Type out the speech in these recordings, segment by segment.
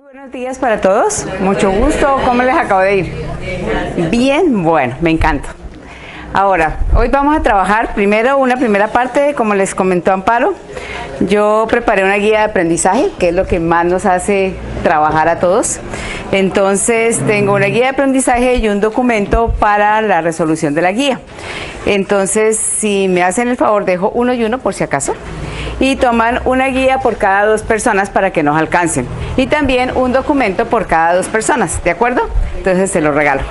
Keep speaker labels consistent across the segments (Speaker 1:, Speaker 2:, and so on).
Speaker 1: Buenos días para todos, mucho gusto, ¿cómo les acabo de ir? Bien, bueno, me encanta. Ahora, hoy vamos a trabajar primero una primera parte, como les comentó Amparo. Yo preparé una guía de aprendizaje, que es lo que más nos hace trabajar a todos. Entonces, tengo una guía de aprendizaje y un documento para la resolución de la guía. Entonces, si me hacen el favor, dejo uno y uno por si acaso. Y toman una guía por cada 2 personas para que nos alcancen. Y también un documento por cada 2 personas, ¿de acuerdo? Entonces, se los regalo.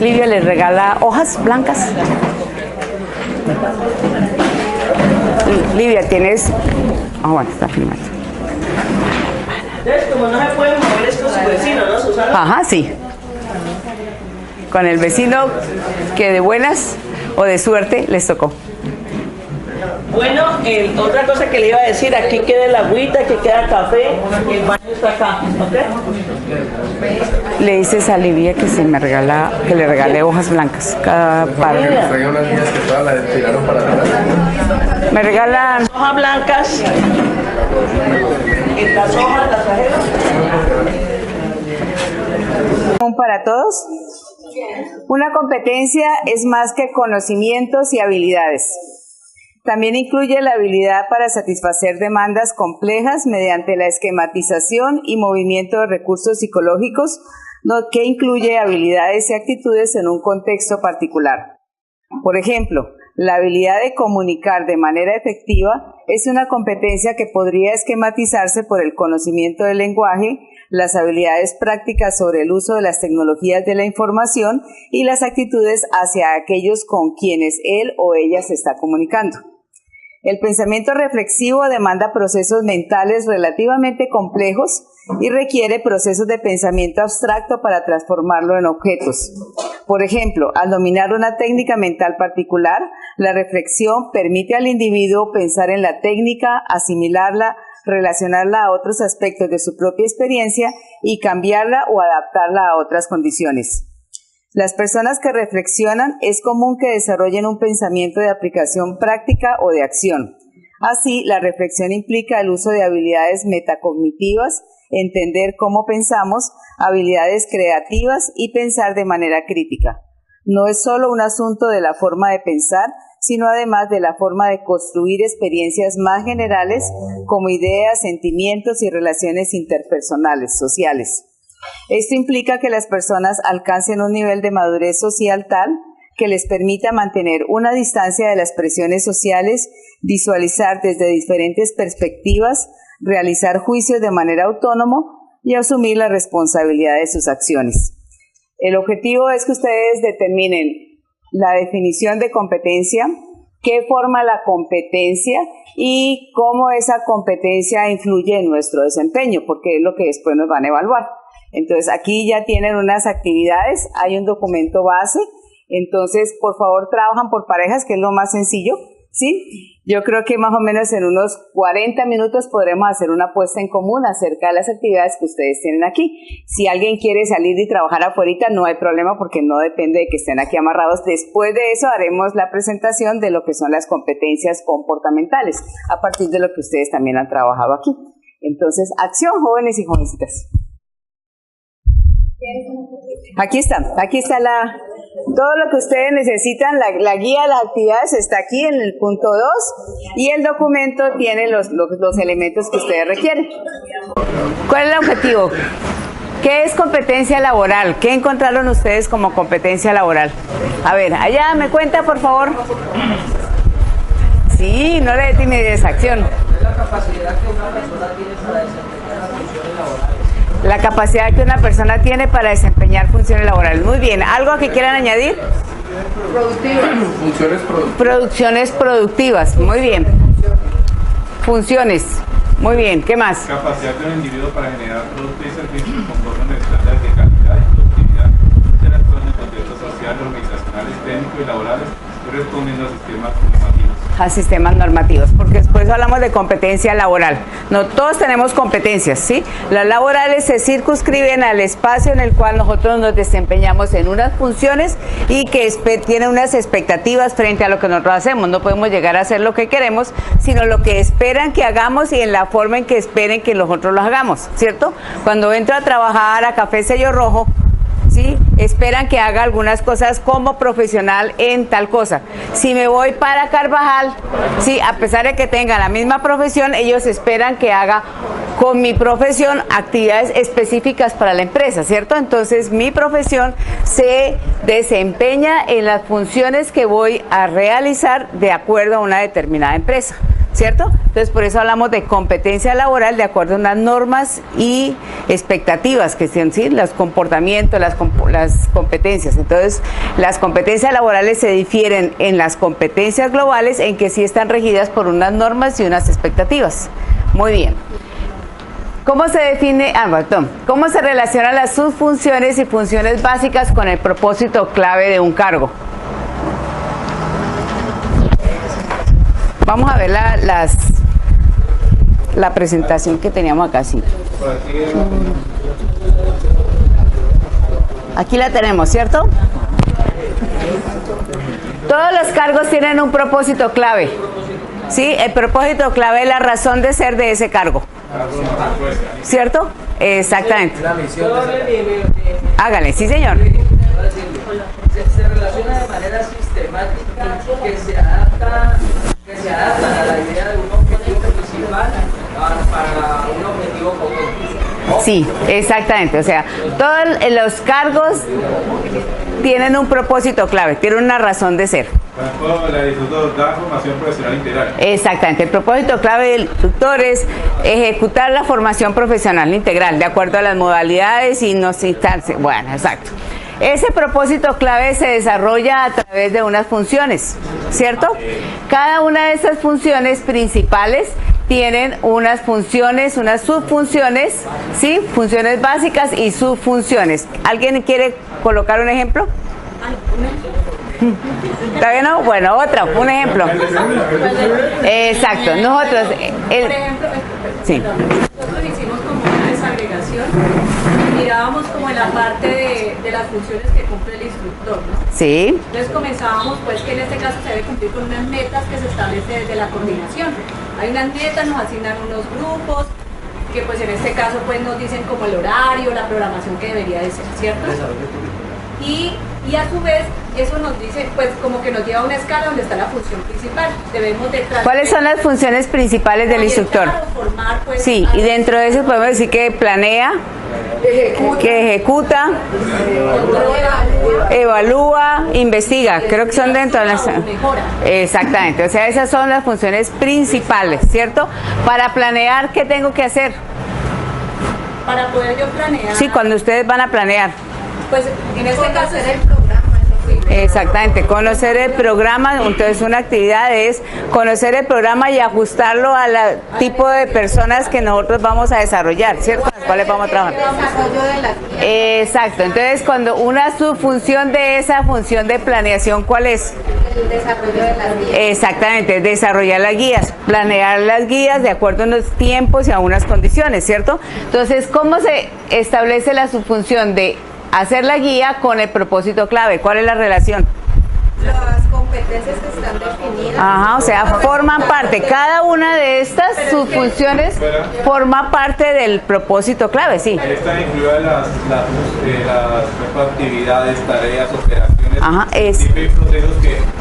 Speaker 1: Livia les regala hojas blancas. Livia, tienes... bueno, está filmando.
Speaker 2: Entonces, como no se pueden mover es con su vecino, ¿no, Susana?
Speaker 1: Ajá, sí. Con el vecino que de buenas o de suerte les tocó.
Speaker 2: Bueno, otra cosa que le iba a decir, aquí queda el agüita, aquí queda café, el baño está acá, ¿ok?
Speaker 1: Le dices a Livia que se me regala, que le regale hojas blancas cada par.
Speaker 3: Me traiga unas guías que todas las tiraron para atrás.
Speaker 1: Me regalan
Speaker 2: Hojas blancas, las hojas las trajeron.
Speaker 1: para todos. Una competencia es más que conocimientos y habilidades. También incluye la habilidad para satisfacer demandas complejas mediante la esquematización y movimiento de recursos psicológicos, que incluye habilidades y actitudes en un contexto particular. Por ejemplo, la habilidad de comunicar de manera efectiva es una competencia que podría esquematizarse por el conocimiento del lenguaje, las habilidades prácticas sobre el uso de las tecnologías de la información y las actitudes hacia aquellos con quienes él o ella se está comunicando. El pensamiento reflexivo demanda procesos mentales relativamente complejos y requiere procesos de pensamiento abstracto para transformarlo en objetos. Por ejemplo, al dominar una técnica mental particular, la reflexión permite al individuo pensar en la técnica, asimilarla, relacionarla a otros aspectos de su propia experiencia y cambiarla o adaptarla a otras condiciones. Las personas que reflexionan es común que desarrollen un pensamiento de aplicación práctica o de acción. Así, la reflexión implica el uso de habilidades metacognitivas, entender cómo pensamos, habilidades creativas y pensar de manera crítica. No es solo un asunto de la forma de pensar, sino además de la forma de construir experiencias más generales como ideas, sentimientos y relaciones interpersonales, sociales. Esto implica que las personas alcancen un nivel de madurez social tal que les permita mantener una distancia de las presiones sociales, visualizar desde diferentes perspectivas, realizar juicios de manera autónoma y asumir la responsabilidad de sus acciones. El objetivo es que ustedes determinen la definición de competencia, qué forma la competencia y cómo esa competencia influye en nuestro desempeño, porque es lo que después nos van a evaluar. Entonces, aquí ya tienen unas actividades, hay un documento base, entonces, por favor, trabajan por parejas, que es lo más sencillo, ¿sí? Yo creo que más o menos en unos 40 minutos podremos hacer una puesta en común acerca de las actividades que ustedes tienen aquí. Si alguien quiere salir y trabajar afuera, no hay problema porque no depende de que estén aquí amarrados. Después de eso haremos la presentación de lo que son las competencias comportamentales, a partir de lo que ustedes también han trabajado aquí. Entonces, acción, jóvenes y jovencitas. Aquí está todo lo que ustedes necesitan, la guía de las actividades está aquí en el punto 2 y el documento tiene los elementos que ustedes requieren. ¿Cuál es el objetivo? ¿Qué es competencia laboral? ¿Qué encontraron ustedes como competencia laboral? A ver, allá me cuenta, por favor. Sí, no le dé timidez, acción.
Speaker 2: La capacidad que una persona tiene para desempeñar funciones laborales.
Speaker 1: La capacidad que una persona tiene para desempeñar funciones laborales. Muy bien. ¿Algo que quieran añadir? Producciones productivas. Muy bien. Funciones. Muy bien. ¿Qué más?
Speaker 4: Capacidad de un individuo para generar productos y servicios conforme a estándares de calidad y productividad interactuando en contextos sociales, organizacionales, técnicos y laborales, responden los sistemas normativos.
Speaker 1: A sistemas normativos, porque por eso hablamos de competencia laboral. No todos tenemos competencias, ¿sí? Las laborales se circunscriben al espacio en el cual nosotros nos desempeñamos en unas funciones y que tienen unas expectativas frente a lo que nosotros hacemos. No podemos llegar a hacer lo que queremos, sino lo que esperan que hagamos y en la forma en que esperen que nosotros lo hagamos, ¿cierto? Cuando entro a trabajar a Café Sello Rojo, ¿sí? Esperan que haga algunas cosas como profesional en tal cosa. Si me voy para Carvajal, ¿sí? A pesar de que tengan la misma profesión, ellos esperan que haga con mi profesión actividades específicas para la empresa, ¿cierto? Entonces mi profesión se desempeña en las funciones que voy a realizar de acuerdo a una determinada empresa, ¿cierto? Entonces, por eso hablamos de competencia laboral de acuerdo a unas normas y expectativas que son, ¿sí? Los comportamientos, las competencias. Entonces, las competencias laborales se difieren en las competencias globales en que sí están regidas por unas normas y unas expectativas. Muy bien. ¿Cómo se define, cómo se relacionan las subfunciones y funciones básicas con el propósito clave de un cargo? Vamos a ver la presentación que teníamos acá, sí. Aquí la tenemos, ¿cierto? Todos los cargos tienen un propósito clave, ¿sí? El propósito clave es la razón de ser de ese cargo, ¿cierto? Exactamente. Hágale, sí, señor.
Speaker 5: Se relaciona de manera sistemática que se adaptan a la idea de un objetivo principal para un objetivo común.
Speaker 1: Sí, exactamente. O sea, todos los cargos tienen un propósito clave, tienen una razón de ser.
Speaker 4: Por ejemplo, el instructor da formación profesional integral.
Speaker 1: Exactamente. El propósito clave del instructor es ejecutar la formación profesional integral de acuerdo a las modalidades y no citarse. Bueno, exacto. Ese propósito clave se desarrolla a través de unas funciones, ¿cierto? Cada una de esas funciones principales tienen unas funciones, unas subfunciones, ¿sí? Funciones básicas y subfunciones. ¿Alguien quiere colocar un ejemplo? ¿Está bien? No? Bueno, un ejemplo. Exacto. Nosotros... sí.
Speaker 6: Nosotros hicimos como una desagregación. Mirábamos como en la parte de las funciones que cumple el instructor, ¿no?
Speaker 1: Sí.
Speaker 6: Entonces comenzábamos pues que en este caso se debe cumplir con unas metas que se establece desde la coordinación. Hay unas metas, nos asignan unos grupos, que pues en este caso pues nos dicen como el horario, la programación que debería de ser, ¿cierto? Y a su vez eso nos dice, pues como que nos lleva a una escala donde está la función principal. Debemos de
Speaker 1: ¿cuáles son las funciones principales del instructor?
Speaker 6: Formar, pues,
Speaker 1: sí, y dentro de eso podemos decir que planea, que ejecuta, evalúa, investiga. Creo que son dentro de las... Exactamente, o sea, esas son las funciones principales, ¿cierto? Para planear, ¿qué tengo que hacer?
Speaker 6: Para poder yo planear.
Speaker 1: Sí, cuando ustedes van a planear.
Speaker 6: Pues en este caso es el programa.
Speaker 1: Exactamente, conocer el programa. Entonces una actividad es conocer el programa y ajustarlo al tipo de personas que nosotros vamos a desarrollar, ¿cierto? Con las cuales vamos a trabajar. Exacto, entonces cuando una subfunción de esa función de planeación, ¿cuál es?
Speaker 6: El desarrollo de las guías.
Speaker 1: Exactamente, desarrollar las guías, planear las guías de acuerdo a unos tiempos y a unas condiciones, ¿cierto? Entonces, ¿cómo se establece la subfunción de hacer la guía con el propósito clave? ¿Cuál es la relación?
Speaker 6: Las competencias que están definidas.
Speaker 1: Ajá, o sea, forman parte, cada una de estas subfunciones forma parte del propósito clave, sí.
Speaker 4: Están incluidas las actividades, tareas, operaciones.
Speaker 1: Ajá, es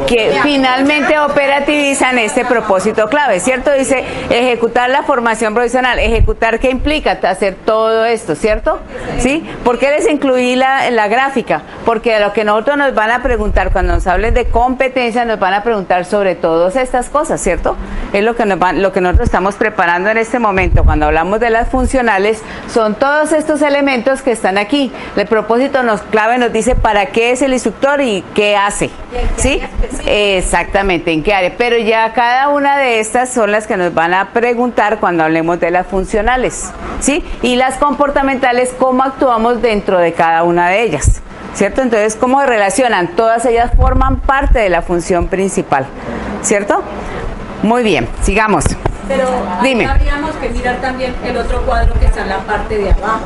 Speaker 1: que finalmente operativizan este propósito clave, ¿cierto? Dice ejecutar la formación profesional. ¿Ejecutar qué implica? Hacer todo esto, ¿cierto? ¿Sí? ¿Por qué les incluí la gráfica? Porque lo que nosotros nos van a preguntar cuando nos hablen de competencia, nos van a preguntar sobre todas estas cosas, ¿cierto? Es lo que nosotros estamos preparando en este momento. Cuando hablamos de las funcionales, son todos estos elementos que están aquí. El propósito clave nos dice para qué es el instructor y qué hace, ¿sí? Exactamente, en qué área. Pero ya cada una de estas son las que nos van a preguntar cuando hablemos de las funcionales, ¿sí? Y las comportamentales, cómo actuamos dentro de cada una de ellas, ¿cierto? Entonces, ¿cómo se relacionan? Todas ellas forman parte de la función principal, ¿cierto? Muy bien, sigamos.
Speaker 6: Pero
Speaker 1: Dime.
Speaker 6: habríamos que mirar también el otro cuadro que está en la parte de abajo.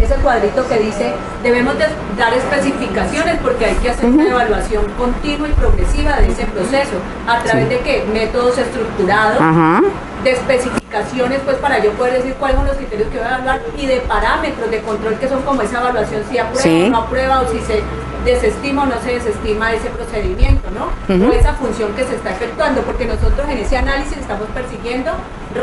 Speaker 6: Ese cuadrito que dice, debemos de dar especificaciones porque hay que hacer una evaluación continua y progresiva de ese proceso. ¿A través de qué? Métodos estructurados, de especificaciones, pues para yo poder decir cuáles son los criterios que voy a evaluar, y de parámetros de control que son como esa evaluación, si aprueba o no aprueba, o si se desestima o no se desestima ese procedimiento, ¿no? O esa función que se está efectuando, porque nosotros en ese análisis estamos persiguiendo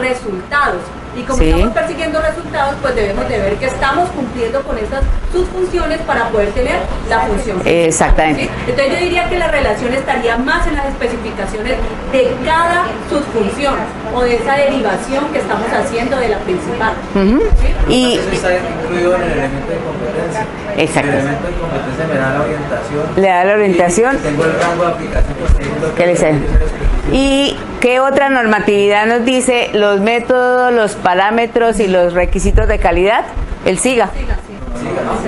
Speaker 6: resultados. Y como estamos persiguiendo resultados, pues debemos de ver que estamos cumpliendo con estas sus funciones para poder tener la función principal.
Speaker 1: Exactamente.
Speaker 6: ¿Sí? Entonces yo diría que la relación estaría más en las especificaciones de cada subfunción o de esa derivación que estamos haciendo de la principal. ¿Sí?
Speaker 1: Y
Speaker 5: eso está incluido en el elemento de competencia.
Speaker 1: exacto.
Speaker 5: El elemento de competencia me da la orientación.
Speaker 1: Le da la orientación.
Speaker 5: Y tengo el rango de aplicación. Pues,
Speaker 1: ¿Qué le dice? ¿Y qué otra normatividad nos dice los métodos, los parámetros y los requisitos de calidad? El SIGA.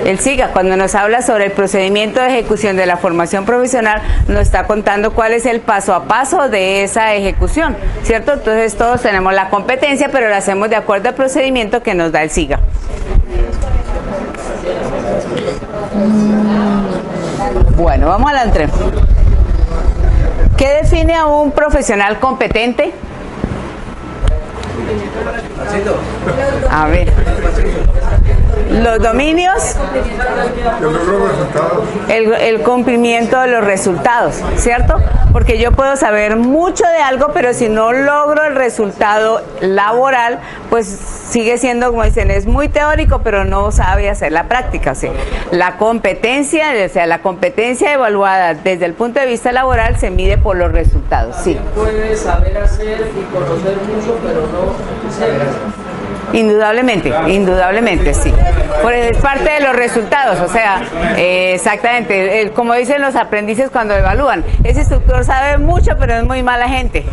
Speaker 1: El SIGA, cuando nos habla sobre el procedimiento de ejecución de la formación profesional, nos está contando cuál es el paso a paso de esa ejecución, ¿cierto? Entonces todos tenemos la competencia, pero la hacemos de acuerdo al procedimiento que nos da el SIGA. Bueno, vamos adelante. ¿Qué define a un profesional competente? A ver. Los dominios, el cumplimiento de los resultados, ¿cierto? Porque yo puedo saber mucho de algo, pero si no logro el resultado laboral, pues sigue siendo, como dicen, es muy teórico, pero no sabe hacer la práctica. O sea, la competencia evaluada desde el punto de vista laboral se mide por los resultados, sí.
Speaker 5: Puede saber hacer y conocer mucho, pero no saber hacer.
Speaker 1: Indudablemente, sí. Es parte de los resultados, o sea, exactamente, como dicen los aprendices cuando evalúan, ese instructor sabe mucho, pero es muy mala gente,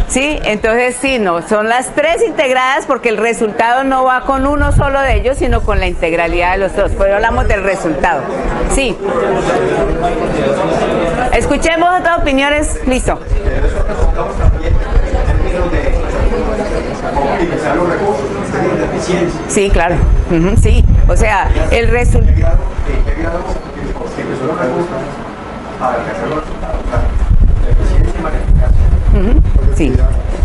Speaker 1: ¿sí? Entonces, sí, no, son las tres integradas porque el resultado no va con uno solo de ellos, sino con la integralidad de los dos. Pero hablamos del resultado, sí. Escuchemos otras opiniones, listo. Sí, claro. Sí, o sea, el resultado. Sí,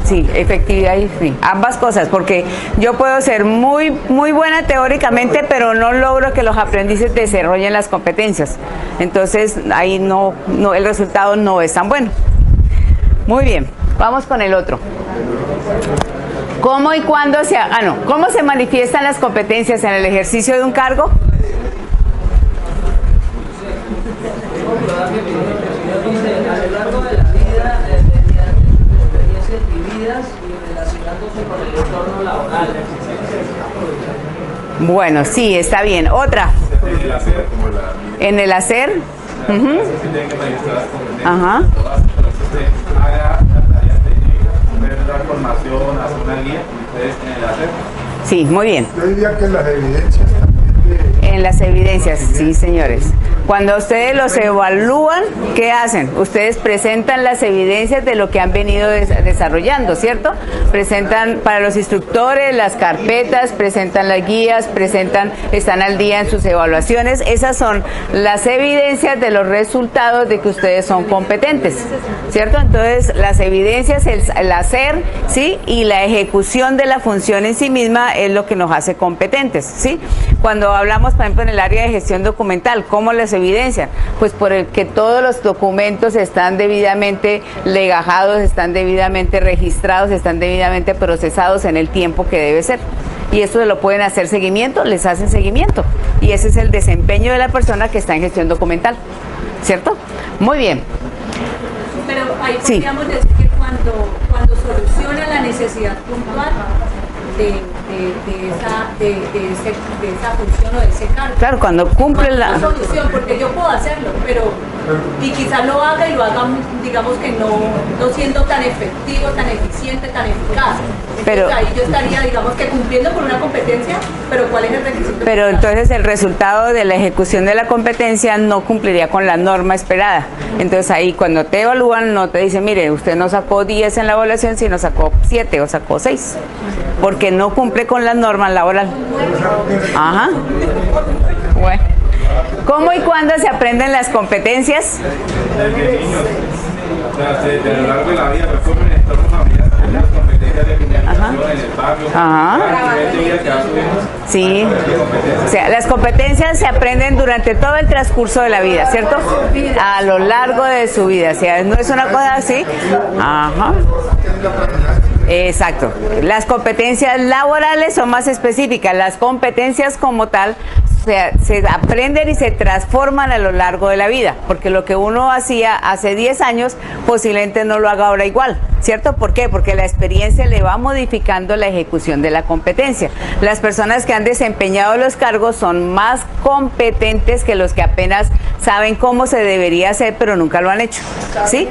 Speaker 1: sí, efectividad y sí, ambas cosas, porque yo puedo ser muy buena teóricamente, pero no logro que los aprendices desarrollen las competencias. Entonces, ahí no, el resultado no es tan bueno. Muy bien, vamos con el otro. ¿Cómo y cuándo cómo se manifiestan las competencias en el ejercicio de un cargo?
Speaker 5: A lo largo de la vida, mediante experiencias vividas y relacionándose con el entorno laboral.
Speaker 1: Bueno, sí, está bien. Otra. En el hacer. Ajá.
Speaker 4: Dar formación, hacer una guía, ustedes en el hacer.
Speaker 1: Sí, muy bien.
Speaker 7: Yo diría que las evidencias también.
Speaker 1: En las evidencias, sí, señores. Cuando ustedes los evalúan, ¿qué hacen? Ustedes presentan las evidencias de lo que han venido desarrollando, ¿cierto? Presentan para los instructores las carpetas, presentan las guías, están al día en sus evaluaciones. Esas son las evidencias de los resultados de que ustedes son competentes, ¿cierto? Entonces, las evidencias, el hacer, ¿sí? Y la ejecución de la función en sí misma es lo que nos hace competentes, ¿sí? Cuando hablamos, por ejemplo, en el área de gestión documental, ¿cómo las evidencian? Pues por el que todos los documentos están debidamente legajados, están debidamente registrados, están debidamente procesados en el tiempo que debe ser. Y esto se lo pueden hacer seguimiento, les hacen seguimiento. Y ese es el desempeño de la persona que está en gestión documental, ¿cierto? Muy bien.
Speaker 6: Pero ahí podríamos decir que cuando soluciona la necesidad puntual de esa función o de ese cargo.
Speaker 1: Claro, cuando cumple la
Speaker 6: solución, porque yo puedo hacerlo, pero y quizás lo haga y lo haga, digamos que no siendo tan efectivo, tan eficiente, tan eficaz.
Speaker 1: Pero
Speaker 6: ahí yo estaría, digamos que cumpliendo con una competencia, pero ¿cuál es el requisito?
Speaker 1: Pero entonces el resultado de la ejecución de la competencia no cumpliría con la norma esperada. Entonces ahí cuando te evalúan no te dicen, mire, usted no sacó 10 en la evaluación, sino sacó 7 o sacó 6, porque no cumple con la norma laboral. Ajá. Bueno. ¿Cómo y cuándo se aprenden las competencias?
Speaker 4: Desde niños. O sea, a lo largo de la vida, pues como en el entorno familiar, las competencias de comunicación en el barrio, la nivel de vida que va subiendo.
Speaker 1: Sí. O sea, las competencias se aprenden durante todo el transcurso de la vida, ¿cierto? A lo largo de su vida. O sea, no es una cosa así. Ajá. Exacto. Las competencias laborales son más específicas. Las competencias como tal se aprenden y se transforman a lo largo de la vida, porque lo que uno hacía hace 10 años posiblemente no lo haga ahora igual, ¿cierto? ¿Por qué? Porque la experiencia le va modificando la ejecución de la competencia. Las personas que han desempeñado los cargos son más competentes que los que apenas saben cómo se debería hacer, pero nunca lo han hecho, ¿sí?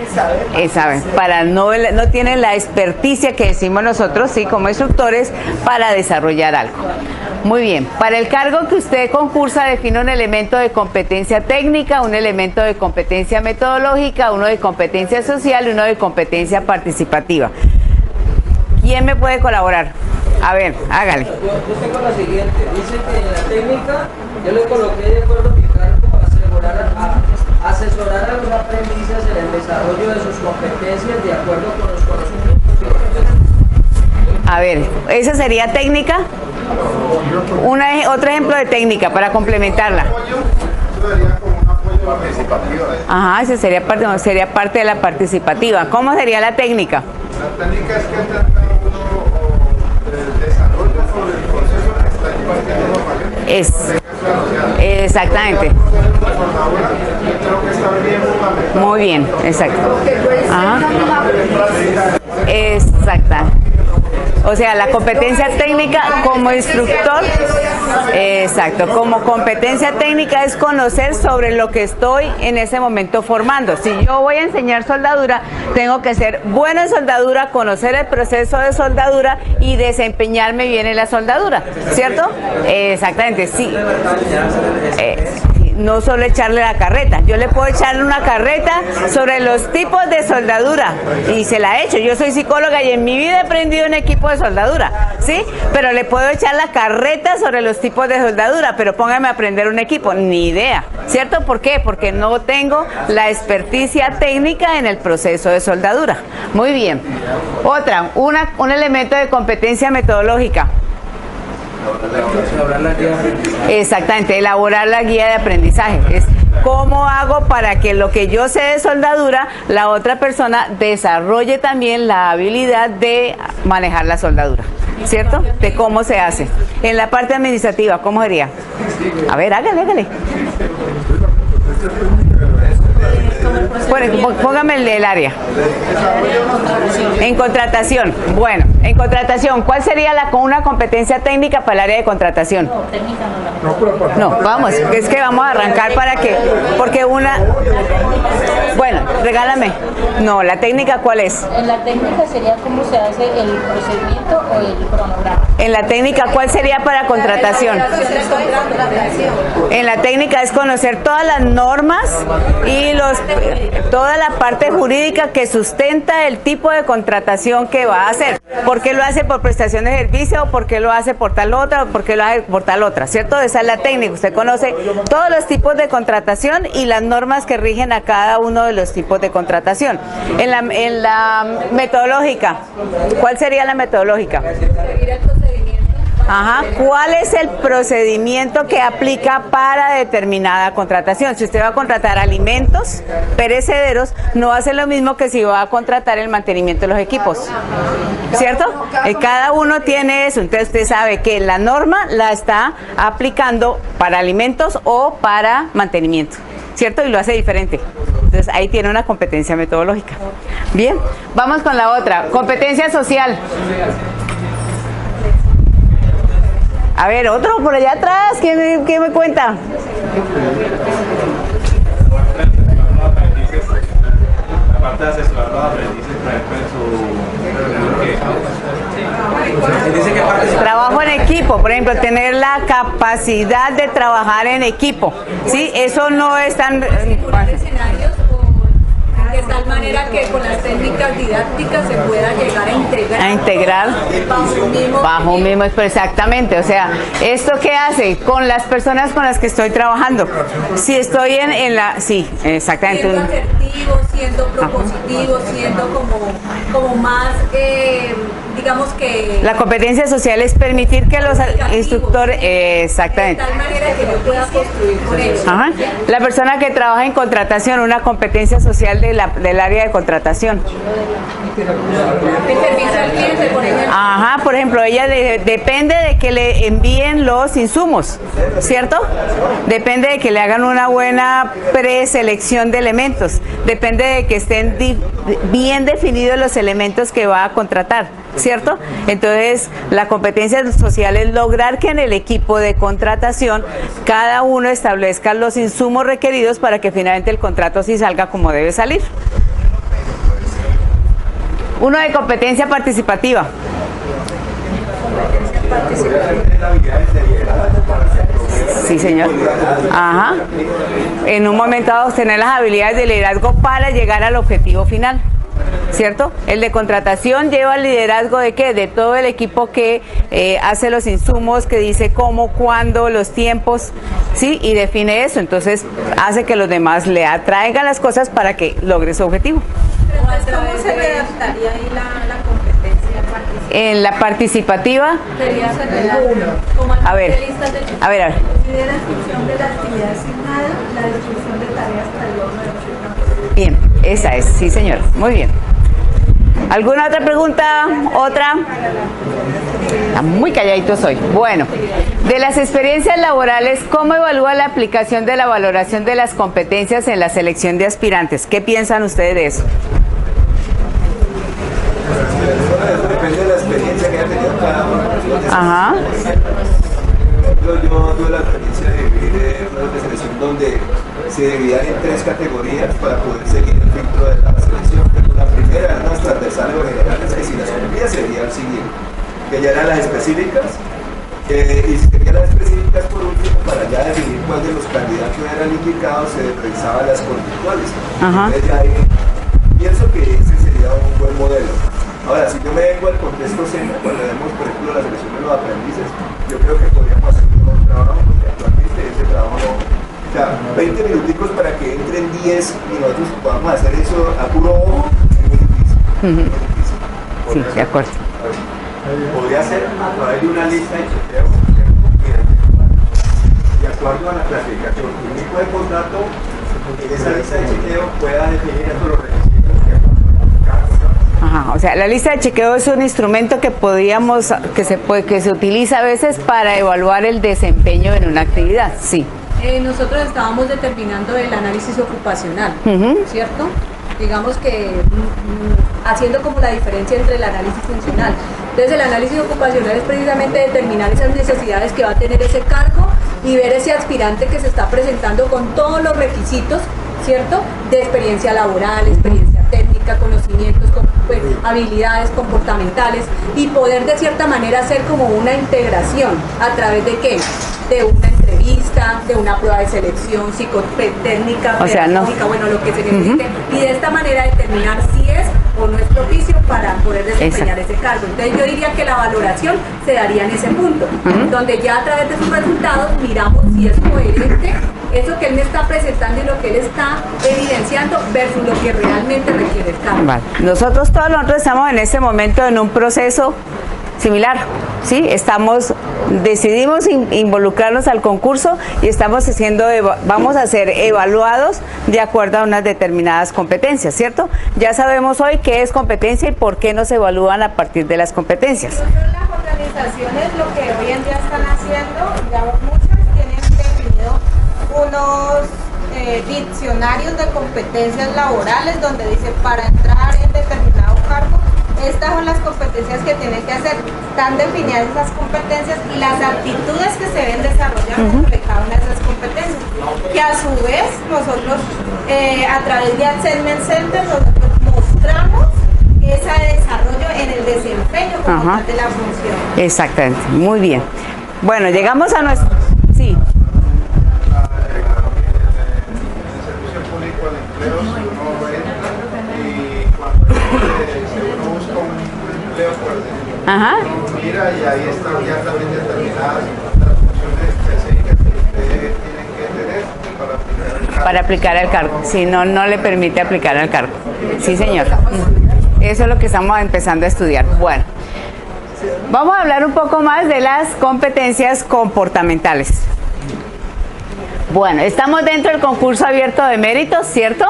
Speaker 1: Saben, no tienen la experticia que decimos nosotros, sí, como instructores, para desarrollar algo. Muy bien, para el cargo que usted concursa define un elemento de competencia técnica, un elemento de competencia metodológica, uno de competencia social y uno de competencia participativa. ¿Quién me puede colaborar? A ver, hágale.
Speaker 5: Yo tengo la siguiente, dice que en la técnica yo le coloqué de acuerdo a mi cargo asesorar a los aprendices en el desarrollo de sus competencias de acuerdo con los conocimientos y los.
Speaker 1: A ver, ¿esa sería técnica? Otro ejemplo de técnica para complementarla. Ajá, esa sería parte de la participativa. ¿Cómo sería la técnica?
Speaker 7: La técnica es que trata uno del desarrollo sobre el proceso que está impartiendo.
Speaker 1: Exactamente. Muy bien, exacto. Ajá. Exacta. O sea, la competencia técnica como instructor, exacto, como competencia técnica es conocer sobre lo que estoy en ese momento formando. Si yo voy a enseñar soldadura, tengo que ser bueno en soldadura, conocer el proceso de soldadura y desempeñarme bien en la soldadura, ¿cierto? Exactamente, sí. No solo echarle la carreta, yo le puedo echarle una carreta sobre los tipos de soldadura y se la he hecho. Yo soy psicóloga y en mi vida he aprendido un equipo de soldadura, ¿sí? Pero le puedo echar la carreta sobre los tipos de soldadura, pero póngame a aprender un equipo, ni idea, ¿cierto? ¿Por qué? Porque no tengo la experticia técnica en el proceso de soldadura. Muy bien. Otra, un elemento de competencia metodológica. Exactamente, elaborar la guía de aprendizaje. Es cómo hago para que lo que yo sé de soldadura, la otra persona desarrolle también la habilidad de manejar la soldadura, ¿cierto? De cómo se hace. En la parte administrativa, ¿cómo sería? A ver, hágale. Bueno, póngame el área. En contratación. Bueno, en contratación, ¿cuál sería una competencia técnica para el área de contratación?
Speaker 6: No, técnica no la.
Speaker 1: No, vamos, es que vamos a arrancar porque una... Bueno, regálame. No, ¿la técnica cuál es?
Speaker 8: En la técnica sería cómo se hace el procedimiento o el cronograma.
Speaker 1: En la técnica, ¿cuál sería para contratación? En la técnica es conocer todas las normas y toda la parte jurídica que sustenta el tipo de contratación que va a hacer. ¿Por qué lo hace por prestación de servicio? ¿Por qué lo hace por tal otra? ¿O por qué lo hace por tal otra? ¿Cierto? Esa es la técnica. Usted conoce todos los tipos de contratación y las normas que rigen a cada uno de los tipos de contratación. En la metodológica, ¿cuál sería la metodológica? Ajá. ¿Cuál es el procedimiento que aplica para determinada contratación? Si usted va a contratar alimentos perecederos, no hace lo mismo que si va a contratar el mantenimiento de los equipos, ¿cierto? Cada uno tiene eso, entonces usted sabe que la norma la está aplicando para alimentos o para mantenimiento, ¿cierto? Y lo hace diferente. Entonces ahí tiene una competencia metodológica. Bien, vamos con la otra, competencia social. A ver, otro por allá atrás, ¿qué me cuenta?
Speaker 4: parte de asesorar a los aprendices, por ejemplo, en su... Dice que parte...
Speaker 1: Trabajo en equipo, por ejemplo, tener la capacidad de trabajar en equipo, ¿sí? Eso no es tan...
Speaker 6: escenarios de tal manera que con las técnicas didácticas se pueda llegar a integrar
Speaker 1: bajo un mismo exactamente. O sea, ¿esto qué hace? Con las personas con las que estoy trabajando. Si estoy en la... Sí, exactamente.
Speaker 6: Siendo asertivo, siendo propositivo, siendo como más... digamos que...
Speaker 1: La competencia social es permitir que los instructores... exactamente.
Speaker 6: De tal manera que yo pueda construir con ellos.
Speaker 1: Ajá. La persona que trabaja en contratación, una competencia social del área de contratación.
Speaker 6: El servicio al cliente, por ejemplo.
Speaker 1: Ajá, por ejemplo, ella depende de que le envíen los insumos, ¿cierto? Depende de que le hagan una buena preselección de elementos. Depende de que estén bien definidos los elementos que va a contratar, ¿cierto? Entonces, la competencia social es lograr que en el equipo de contratación cada uno establezca los insumos requeridos para que finalmente el contrato sí salga como debe salir. Uno de competencia participativa. Sí, señor. Ajá. En un momento dado, tener las habilidades de liderazgo para llegar al objetivo final, ¿cierto? El de contratación lleva el liderazgo de ¿qué? De todo el equipo que hace los insumos, que dice cómo, cuándo, los tiempos, ¿sí? Y define eso. Entonces, hace que los demás le atraigan las cosas para que logre su objetivo.
Speaker 8: ¿Cómo se redactaría ahí la competencia participativa?
Speaker 1: En la participativa,
Speaker 8: Sería
Speaker 1: a ver.
Speaker 8: Lidera en función de la actividad asignada, la distribución de tareas para el logro de los
Speaker 1: bien, esa es, sí señor, muy bien. ¿Alguna otra pregunta? ¿Otra? Está muy calladitos hoy. Bueno, de las experiencias laborales, ¿cómo evalúa la aplicación de la valoración de las competencias en la selección de aspirantes? ¿Qué piensan ustedes de eso?
Speaker 7: Depende de la experiencia que haya tenido cada uno.
Speaker 1: Ajá.
Speaker 7: Yo tuve la experiencia de vivir en una selección donde se dividían en 3 categorías para poder seguir el filtro de la selección. La primera eran las transversales o generales, que si las cumplía sería el siguiente, que ya eran las específicas, y si tenían las específicas por último, para ya definir cuál de los candidatos eran indicados, se revisaban las conductuales. Entonces ya ahí, pienso que ese sería un buen modelo. Ahora, si yo me vengo al contexto SENA, cuando vemos, por ejemplo, la selección de los aprendices, yo creo que podríamos hacer un buen trabajo, porque actualmente ese trabajo no... O sea, 20 minuticos para que entren 10 y nosotros podamos hacer eso a puro ojo, es muy difícil. Muy difícil.
Speaker 1: Sí, de acuerdo.
Speaker 7: Podría ser a través de una lista de chequeo, de acuerdo a la clasificación. El único de contrato, en esa lista de chequeo pueda definir todos los requisitos que
Speaker 1: Ajá, o sea, la lista de chequeo es un instrumento que que se utiliza a veces para evaluar el desempeño en una actividad, sí.
Speaker 6: Nosotros estábamos determinando el análisis ocupacional, ¿cierto? Digamos que haciendo como la diferencia entre el análisis funcional. Entonces el análisis ocupacional es precisamente determinar esas necesidades que va a tener ese cargo y ver ese aspirante que se está presentando con todos los requisitos, ¿cierto? De experiencia laboral, experiencia técnica, conocimientos, habilidades comportamentales, y poder de cierta manera hacer como una integración a través de ¿qué? De una entrevista, de una prueba de selección psicotécnica,
Speaker 1: o sea, no.
Speaker 6: bueno, lo que se necesite, y de esta manera determinar si es o no es propicio para poder desempeñar ese cargo. Entonces yo diría que la valoración se daría en ese punto, donde ya a través de sus resultados miramos si es coherente eso que él me está presentando y lo que él está evidenciando versus lo que realmente requiere el cargo.
Speaker 1: Vale. Nosotros estamos en este momento en un proceso similar, ¿sí? Decidimos involucrarnos al concurso y vamos a ser evaluados de acuerdo a unas determinadas competencias, ¿cierto? Ya sabemos hoy qué es competencia y por qué nos evalúan a partir de las competencias.
Speaker 8: Las organizaciones lo que hoy en día están haciendo, ya muchas tienen definido unos diccionarios de competencias laborales donde dice para entrar en determinado cargo, estas son las competencias que tienen que hacer. Están definidas esas competencias y las actitudes que se deben desarrollar sobre cada una de esas competencias. Que a su vez nosotros a través de Assessment Center nosotros como
Speaker 1: Ajá.
Speaker 8: tal de la función.
Speaker 1: Exactamente, muy bien. Bueno, llegamos a nuestro... Sí.
Speaker 4: En el servicio público al empleo, si uno entra y cuando uno busca un empleo, pues
Speaker 1: Ajá.
Speaker 4: uno mira y ahí están ya también determinadas las funciones específicas que usted tiene que tener
Speaker 1: Para aplicar el cargo. Si no, no le permite aplicar el cargo. Sí, señor. Eso es lo que estamos empezando a estudiar. Bueno, vamos a hablar un poco más de las competencias comportamentales. Bueno, estamos dentro del concurso abierto de méritos, ¿cierto?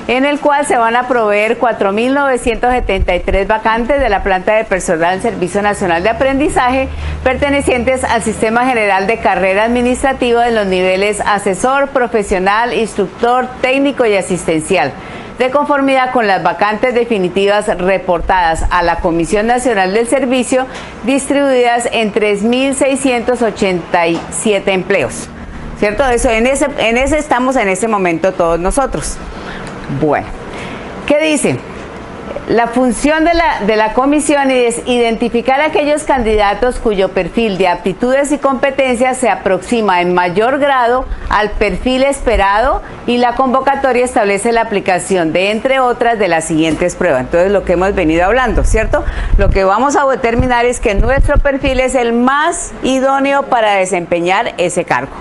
Speaker 1: En el cual se van a proveer 4.973 vacantes de la planta de personal del Servicio Nacional de Aprendizaje pertenecientes al Sistema General de Carrera Administrativa en los niveles asesor, profesional, instructor, técnico y asistencial, de conformidad con las vacantes definitivas reportadas a la Comisión Nacional del Servicio, distribuidas en 3.687 empleos. ¿Cierto? Eso, en ese estamos en este momento todos nosotros. Bueno, ¿qué dice? La función de la comisión es identificar a aquellos candidatos cuyo perfil de aptitudes y competencias se aproxima en mayor grado al perfil esperado, y la convocatoria establece la aplicación de, entre otras, de las siguientes pruebas. Entonces, lo que hemos venido hablando, ¿cierto? Lo que vamos a determinar es que nuestro perfil es el más idóneo para desempeñar ese cargo.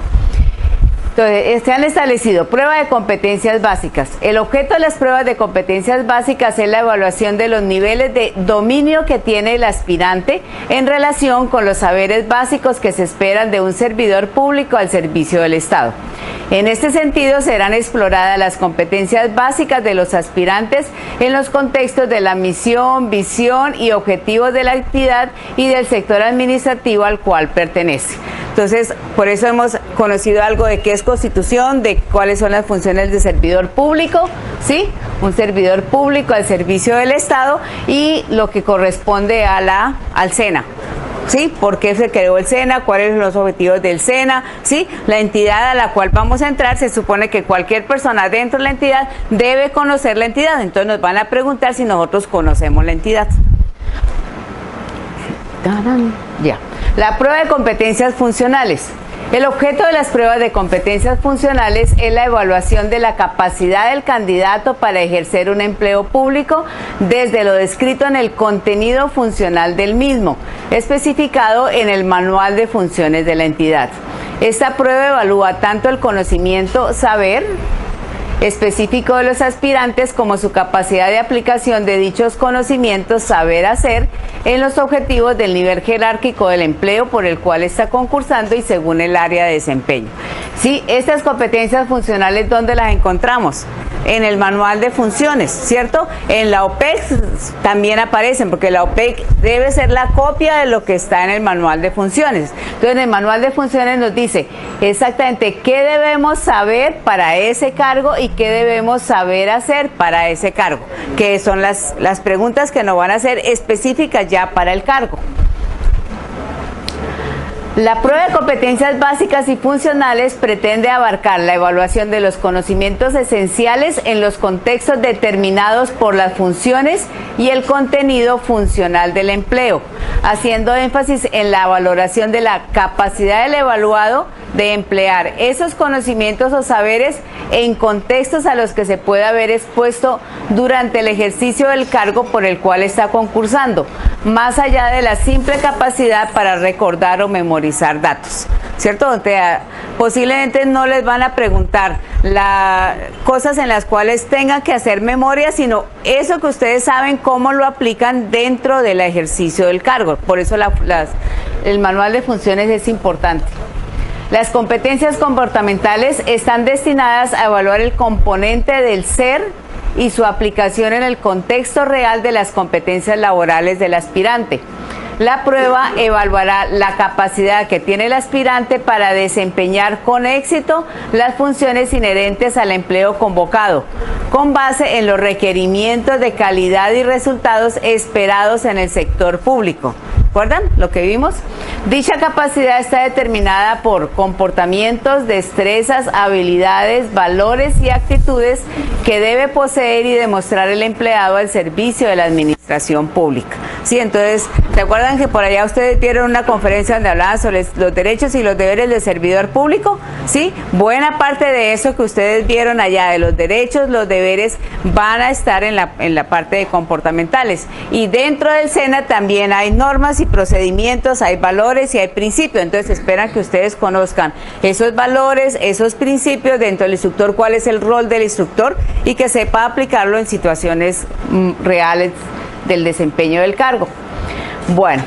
Speaker 1: Entonces, se han establecido pruebas de competencias básicas. El objeto de las pruebas de competencias básicas es la evaluación de los niveles de dominio que tiene el aspirante en relación con los saberes básicos que se esperan de un servidor público al servicio del Estado. En este sentido, serán exploradas las competencias básicas de los aspirantes en los contextos de la misión, visión y objetivos de la entidad y del sector administrativo al cual pertenece. Entonces, por eso hemos conocido algo de qué es constitución, de cuáles son las funciones de servidor público, ¿sí? Un servidor público al servicio del Estado, y lo que corresponde al SENA. ¿Sí? ¿Por qué se creó el SENA? ¿Cuáles son los objetivos del SENA? ¿Sí? La entidad a la cual vamos a entrar, se supone que cualquier persona dentro de la entidad debe conocer la entidad. Entonces nos van a preguntar si nosotros conocemos la entidad. Ya. La prueba de competencias funcionales. El objeto de las pruebas de competencias funcionales es la evaluación de la capacidad del candidato para ejercer un empleo público desde lo descrito en el contenido funcional del mismo, especificado en el manual de funciones de la entidad. Esta prueba evalúa tanto el conocimiento, saber específico de los aspirantes como su capacidad de aplicación de dichos conocimientos, saber hacer, en los objetivos del nivel jerárquico del empleo por el cual está concursando y según el área de desempeño. Sí, estas competencias funcionales, ¿dónde las encontramos? En el manual de funciones, ¿cierto? En la OPEC también aparecen, porque la OPEC debe ser la copia de lo que está en el manual de funciones. Entonces, en el manual de funciones nos dice exactamente qué debemos saber para ese cargo y qué debemos saber hacer para ese cargo, que son las preguntas que nos van a hacer específicas ya para el cargo. La prueba de competencias básicas y funcionales pretende abarcar la evaluación de los conocimientos esenciales en los contextos determinados por las funciones y el contenido funcional del empleo, haciendo énfasis en la valoración de la capacidad del evaluado de emplear esos conocimientos o saberes en contextos a los que se puede haber expuesto durante el ejercicio del cargo por el cual está concursando, más allá de la simple capacidad para recordar o memorizar datos, ¿cierto? O sea, posiblemente no les van a preguntar cosas en las cuales tengan que hacer memoria, sino eso que ustedes saben cómo lo aplican dentro del ejercicio del cargo. Por eso el manual de funciones es importante. Las competencias comportamentales están destinadas a evaluar el componente del ser y su aplicación en el contexto real de las competencias laborales del aspirante. La prueba evaluará la capacidad que tiene el aspirante para desempeñar con éxito las funciones inherentes al empleo convocado, con base en los requerimientos de calidad y resultados esperados en el sector público. ¿Recuerdan lo que vimos? Dicha capacidad está determinada por comportamientos, destrezas, habilidades, valores y actitudes que debe poseer y demostrar el empleado al servicio de la administración pública. Sí, entonces, ¿se acuerdan que por allá ustedes vieron una conferencia donde hablaban sobre los derechos y los deberes del servidor público? Sí, buena parte de eso que ustedes vieron allá, de los derechos, los deberes, van a estar en la parte de comportamentales. Y dentro del SENA también hay normas y procedimientos, hay valores y hay principios. Entonces, esperan que ustedes conozcan esos valores, esos principios dentro del instructor, cuál es el rol del instructor y que sepa aplicarlo en situaciones reales del desempeño del cargo. Bueno,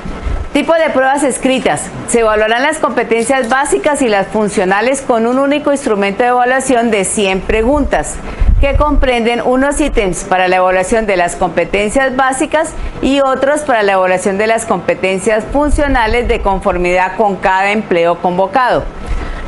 Speaker 1: tipo de pruebas escritas. Se evaluarán las competencias básicas y las funcionales con un único instrumento de evaluación de 100 preguntas, que comprenden unos ítems para la evaluación de las competencias básicas y otros para la evaluación de las competencias funcionales de conformidad con cada empleo convocado.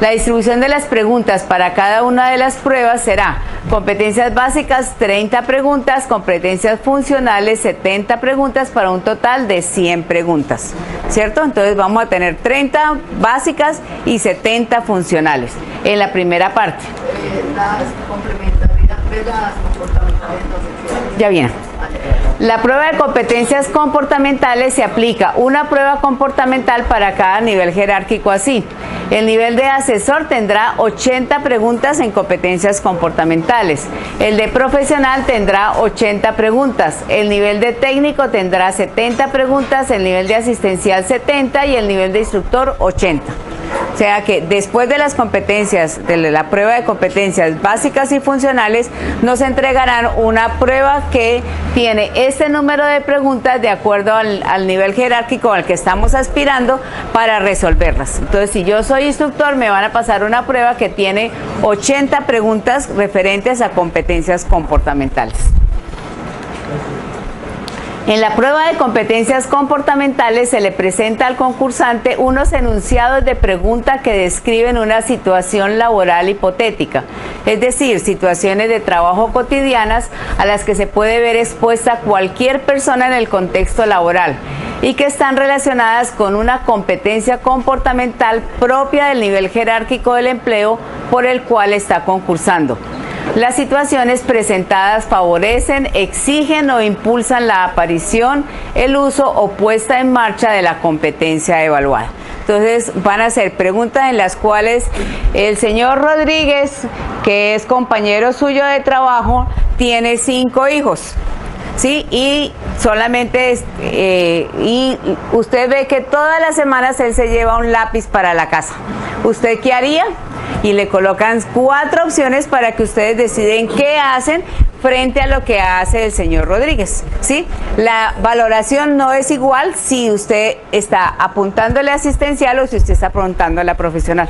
Speaker 1: La distribución de las preguntas para cada una de las pruebas será competencias básicas 30 preguntas, competencias funcionales 70 preguntas para un total de 100 preguntas, ¿cierto? Entonces vamos a tener 30 básicas y 70 funcionales en la primera parte.
Speaker 9: Las complementariedades, comportamentales, entonces.
Speaker 1: Ya viene. La prueba de competencias comportamentales se aplica una prueba comportamental para cada nivel jerárquico así. El nivel de asesor tendrá 80 preguntas en competencias comportamentales. El de profesional tendrá 80 preguntas. El nivel de técnico tendrá 70 preguntas, el nivel de asistencial 70 y el nivel de instructor 80. O sea que después de las competencias, de la prueba de competencias básicas y funcionales, nos entregarán una prueba que tiene este número de preguntas de acuerdo al nivel jerárquico al que estamos aspirando para resolverlas. Entonces, si yo soy instructor, me van a pasar una prueba que tiene 80 preguntas referentes a competencias comportamentales. En la prueba de competencias comportamentales se le presenta al concursante unos enunciados de pregunta que describen una situación laboral hipotética, es decir, situaciones de trabajo cotidianas a las que se puede ver expuesta cualquier persona en el contexto laboral y que están relacionadas con una competencia comportamental propia del nivel jerárquico del empleo por el cual está concursando. Las situaciones presentadas favorecen, exigen o impulsan la aparición, el uso o puesta en marcha de la competencia evaluada. Entonces van a ser preguntas en las cuales el señor Rodríguez, que es compañero suyo de trabajo, tiene 5 hijos. ¿Sí? Y solamente y usted ve que todas las semanas él se lleva un lápiz para la casa. ¿Usted qué haría? Y le colocan 4 opciones para que ustedes deciden qué hacen frente a lo que hace el señor Rodríguez, ¿sí? La valoración no es igual si usted está apuntándole asistencial o si usted está apuntándole a profesional,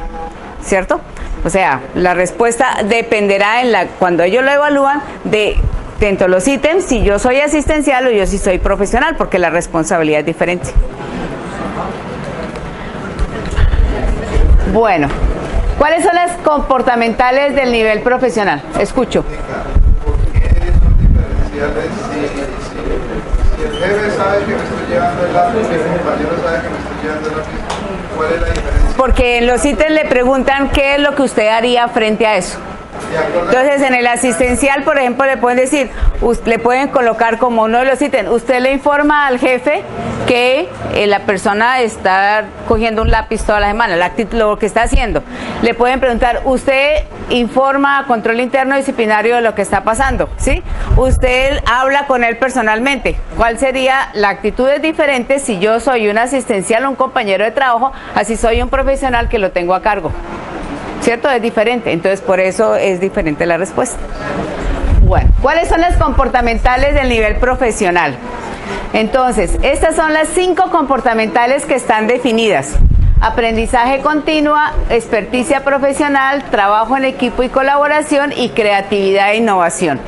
Speaker 1: ¿cierto? O sea, la respuesta dependerá cuando ellos lo evalúan dentro de los ítems, si yo soy asistencial o yo si soy profesional, porque la responsabilidad es diferente. Bueno, ¿cuáles son las comportamentales del nivel profesional? Escucho.
Speaker 3: ¿Por qué son diferenciales si el jefe sabe que me estoy llevando el lápiz, mi compañero sabe que me estoy llevando el lápiz? ¿Cuál es la diferencia?
Speaker 1: Porque en los ítems le preguntan qué es lo que usted haría frente a eso. Entonces, en el asistencial, por ejemplo, le pueden decir, le pueden colocar como uno de los ítems, usted le informa al jefe que la persona está cogiendo un lápiz toda la semana, lo que está haciendo. Le pueden preguntar, usted informa a control interno disciplinario de lo que está pasando, ¿sí? Usted habla con él personalmente. ¿Cuál sería la actitud? Es diferente si yo soy un asistencial o un compañero de trabajo, así soy un profesional que lo tengo a cargo. ¿Cierto? Es diferente, entonces por eso es diferente la respuesta. Bueno, ¿cuáles son las comportamentales del nivel profesional? Entonces, estas son las 5 comportamentales que están definidas. Aprendizaje continua, experticia profesional, trabajo en equipo y colaboración y creatividad e innovación.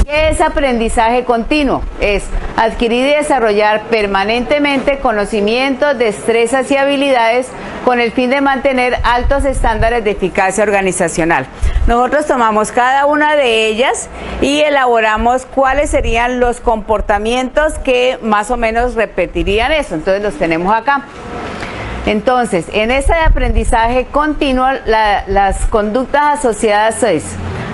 Speaker 1: ¿Qué es aprendizaje continuo? Es adquirir y desarrollar permanentemente conocimientos, destrezas y habilidades con el fin de mantener altos estándares de eficacia organizacional. Nosotros tomamos cada una de ellas y elaboramos cuáles serían los comportamientos que más o menos repetirían eso. Entonces los tenemos acá. Entonces, en este aprendizaje continuo, las conductas asociadas es,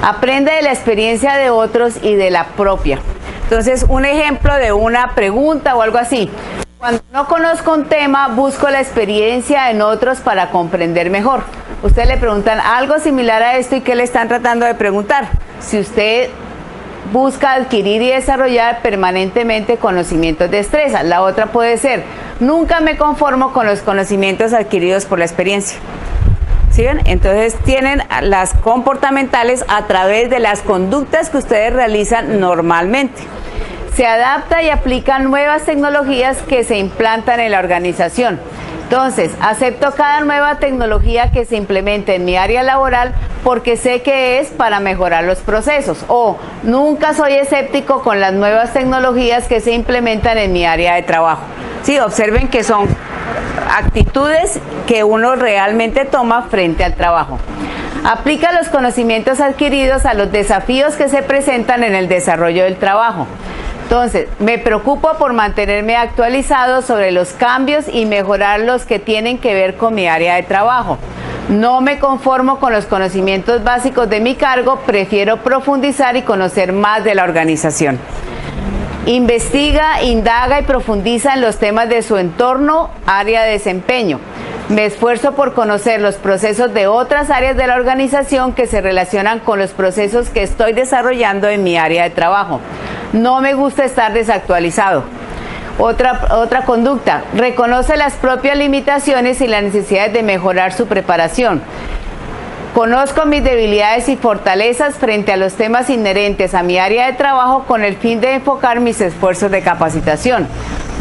Speaker 1: aprende de la experiencia de otros y de la propia. Entonces, un ejemplo de una pregunta o algo así. Cuando no conozco un tema, busco la experiencia en otros para comprender mejor. Ustedes le preguntan algo similar a esto y ¿qué le están tratando de preguntar? Si usted busca adquirir y desarrollar permanentemente conocimientos de destreza. La otra puede ser, nunca me conformo con los conocimientos adquiridos por la experiencia. ¿Sí ven? Entonces tienen las comportamentales a través de las conductas que ustedes realizan normalmente. Se adapta y aplica nuevas tecnologías que se implantan en la organización. Entonces, acepto cada nueva tecnología que se implemente en mi área laboral porque sé que es para mejorar los procesos. O nunca soy escéptico con las nuevas tecnologías que se implementan en mi área de trabajo. Sí, observen que son actitudes que uno realmente toma frente al trabajo. Aplica los conocimientos adquiridos a los desafíos que se presentan en el desarrollo del trabajo. Entonces, me preocupo por mantenerme actualizado sobre los cambios y mejorar los que tienen que ver con mi área de trabajo. No me conformo con los conocimientos básicos de mi cargo, prefiero profundizar y conocer más de la organización. Investiga, indaga y profundiza en los temas de su entorno, área de desempeño. Me esfuerzo por conocer los procesos de otras áreas de la organización que se relacionan con los procesos que estoy desarrollando en mi área de trabajo. No me gusta estar desactualizado. Otra conducta, reconoce las propias limitaciones y las necesidades de mejorar su preparación. Conozco mis debilidades y fortalezas frente a los temas inherentes a mi área de trabajo con el fin de enfocar mis esfuerzos de capacitación.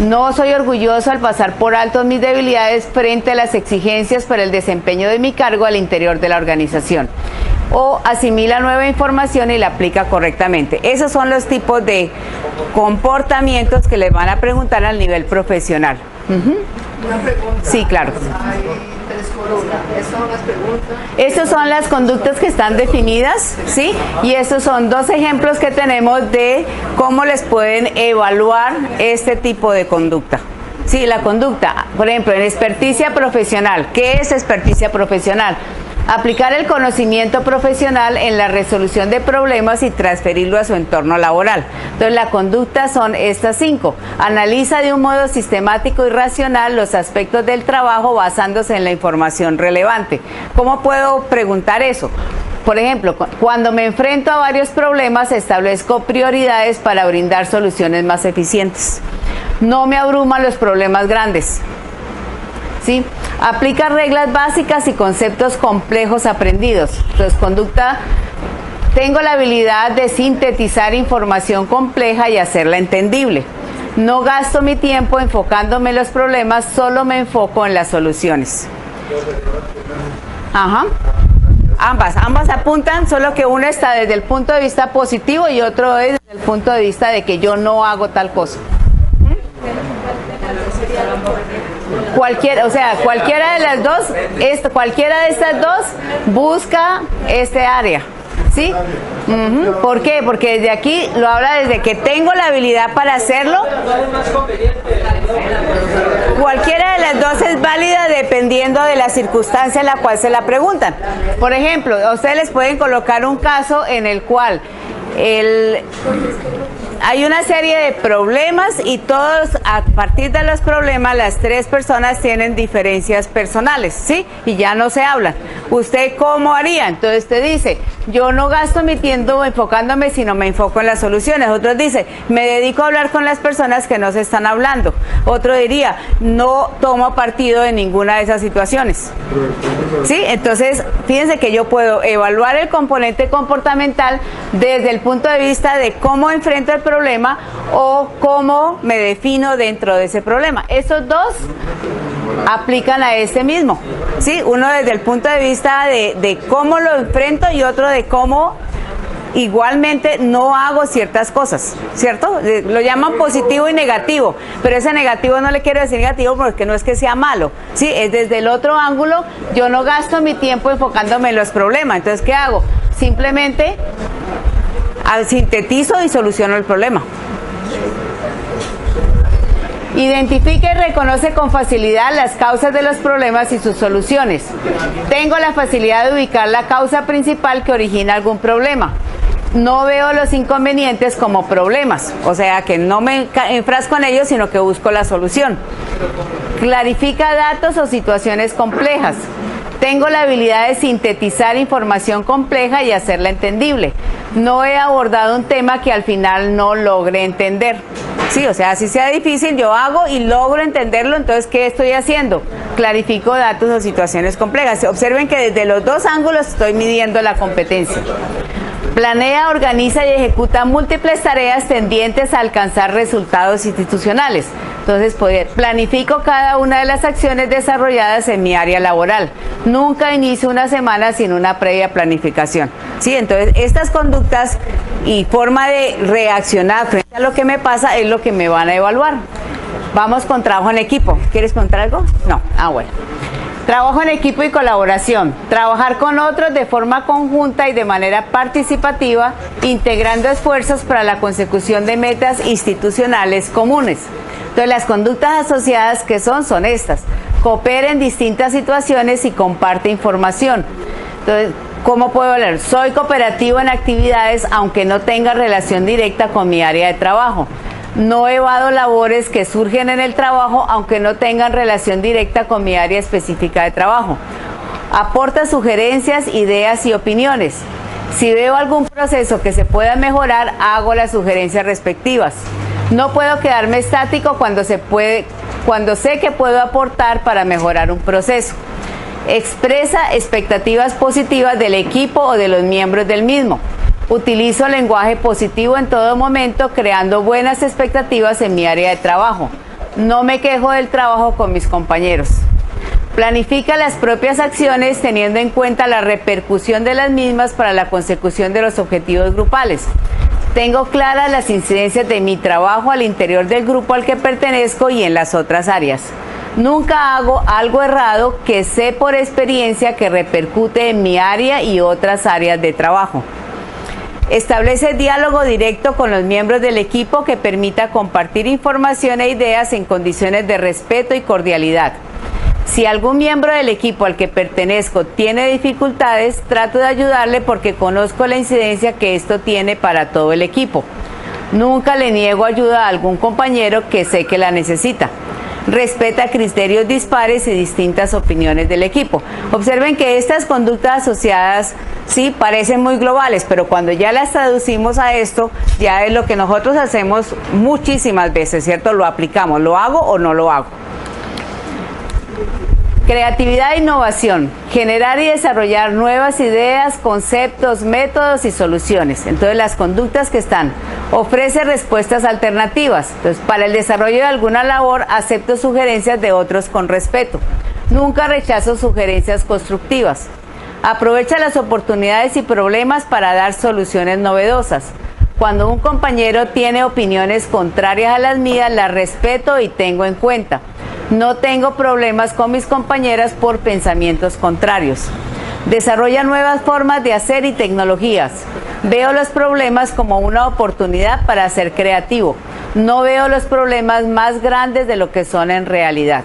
Speaker 1: No soy orgulloso al pasar por alto mis debilidades frente a las exigencias para el desempeño de mi cargo al interior de la organización. O asimila nueva información y la aplica correctamente. Esos son los tipos de comportamientos que les van a preguntar al nivel profesional.
Speaker 9: Una pregunta.
Speaker 1: Sí, claro.
Speaker 9: Hay 3 columnas. ¿Estas son las preguntas?
Speaker 1: Estas son las conductas que están definidas, ¿sí? Y estos son 2 ejemplos que tenemos de cómo les pueden evaluar este tipo de conducta. Sí, la conducta, por ejemplo, en experticia profesional. ¿Qué es experticia profesional? Aplicar el conocimiento profesional en la resolución de problemas y transferirlo a su entorno laboral. Entonces, la conducta son estas 5. Analiza de un modo sistemático y racional los aspectos del trabajo basándose en la información relevante. ¿Cómo puedo preguntar eso? Por ejemplo, cuando me enfrento a varios problemas, establezco prioridades para brindar soluciones más eficientes. No me abruman los problemas grandes. ¿Sí? Aplica reglas básicas y conceptos complejos aprendidos. Entonces, conducta, tengo la habilidad de sintetizar información compleja y hacerla entendible. No gasto mi tiempo enfocándome en los problemas, solo me enfoco en las soluciones. Ajá. Ambas apuntan, solo que uno está desde el punto de vista positivo y otro es desde el punto de vista de que yo no hago tal cosa. Cualquiera de las dos, cualquiera de estas dos busca este área, ¿sí? ¿Por qué? Porque desde aquí lo habla desde que tengo la habilidad para hacerlo. Cualquiera de las dos es válida dependiendo de la circunstancia en la cual se la preguntan. Por ejemplo, a ustedes les pueden colocar un caso en el cual hay una serie de problemas y todos, a partir de los problemas, las 3 personas tienen diferencias personales, ¿sí? Y ya no se hablan. ¿Usted cómo haría? Entonces usted dice, yo no gasto mi tiempo enfocándome, sino me enfoco en las soluciones. Otros dicen, me dedico a hablar con las personas que no se están hablando. Otro diría, no tomo partido de ninguna de esas situaciones. ¿Sí? Entonces, fíjense que yo puedo evaluar el componente comportamental desde el punto de vista de cómo enfrento el problema o cómo me defino dentro de ese problema. Esos dos aplican a este mismo, ¿sí? Uno desde el punto de vista de cómo lo enfrento y otro de cómo igualmente no hago ciertas cosas, ¿cierto? Lo llaman positivo y negativo, pero ese negativo no le quiero decir negativo porque no es que sea malo, ¿sí? Es desde el otro ángulo, yo no gasto mi tiempo enfocándome en los problemas. Entonces, ¿qué hago? Simplemente sintetizo y soluciono el problema. Identifica y reconoce con facilidad las causas de los problemas y sus soluciones. Tengo la facilidad de ubicar la causa principal que origina algún problema. no veo los inconvenientes como problemas, o sea que no me enfrasco en ellos, sino que busco la solución. Clarifica datos o situaciones complejas. Tengo la habilidad de sintetizar información compleja y hacerla entendible. No he abordado un tema que al final no logre entender. Sí, o sea, si sea difícil, yo hago y logro entenderlo, entonces, ¿qué estoy haciendo? Clarifico datos o situaciones complejas. Observen que desde los dos ángulos estoy midiendo la competencia. Planea, organiza y ejecuta múltiples tareas tendientes a alcanzar resultados institucionales. Entonces, planifico cada una de las acciones desarrolladas en mi área laboral. Nunca inicio una semana sin una previa planificación. ¿Sí? Entonces, estas conductas y forma de reaccionar frente a lo que me pasa es lo que me van a evaluar. Vamos con trabajo en equipo. ¿Quieres contar algo? No. Bueno. Trabajo en equipo y colaboración. Trabajar con otros de forma conjunta y de manera participativa, integrando esfuerzos para la consecución de metas institucionales comunes. Entonces, las conductas asociadas que son estas. Coopera en distintas situaciones y comparte información. Entonces, ¿cómo puedo hablar? Soy cooperativo en actividades aunque no tenga relación directa con mi área de trabajo. No evado labores que surgen en el trabajo aunque no tengan relación directa con mi área específica de trabajo. Aporta sugerencias, ideas y opiniones. Si veo algún proceso que se pueda mejorar, hago las sugerencias respectivas. No puedo quedarme estático cuando sé que puedo aportar para mejorar un proceso. Expresa expectativas positivas del equipo o de los miembros del mismo. Utilizo lenguaje positivo en todo momento, creando buenas expectativas en mi área de trabajo. No me quejo del trabajo con mis compañeros. Planifica las propias acciones teniendo en cuenta la repercusión de las mismas para la consecución de los objetivos grupales. Tengo claras las incidencias de mi trabajo al interior del grupo al que pertenezco y en las otras áreas. Nunca hago algo errado que sé por experiencia que repercute en mi área y otras áreas de trabajo. Establece diálogo directo con los miembros del equipo que permita compartir información e ideas en condiciones de respeto y cordialidad. Si algún miembro del equipo al que pertenezco tiene dificultades, trato de ayudarle porque conozco la incidencia que esto tiene para todo el equipo. Nunca le niego ayuda a algún compañero que sé que la necesita. Respeta criterios dispares y distintas opiniones del equipo. Observen que estas conductas asociadas sí parecen muy globales, pero cuando ya las traducimos a esto, ya es lo que nosotros hacemos muchísimas veces, ¿cierto? Lo aplicamos, ¿lo hago o no lo hago? Creatividad e innovación, generar y desarrollar nuevas ideas, conceptos, métodos y soluciones. Entonces, las conductas que están, ofrece respuestas alternativas. Entonces, para el desarrollo de alguna labor, acepto sugerencias de otros con respeto. Nunca rechazo sugerencias constructivas. Aprovecha las oportunidades y problemas para dar soluciones novedosas. Cuando un compañero tiene opiniones contrarias a las mías, las respeto y tengo en cuenta. No tengo problemas con mis compañeras por pensamientos contrarios. Desarrolla nuevas formas de hacer y tecnologías. Veo los problemas como una oportunidad para ser creativo. No veo los problemas más grandes de lo que son en realidad.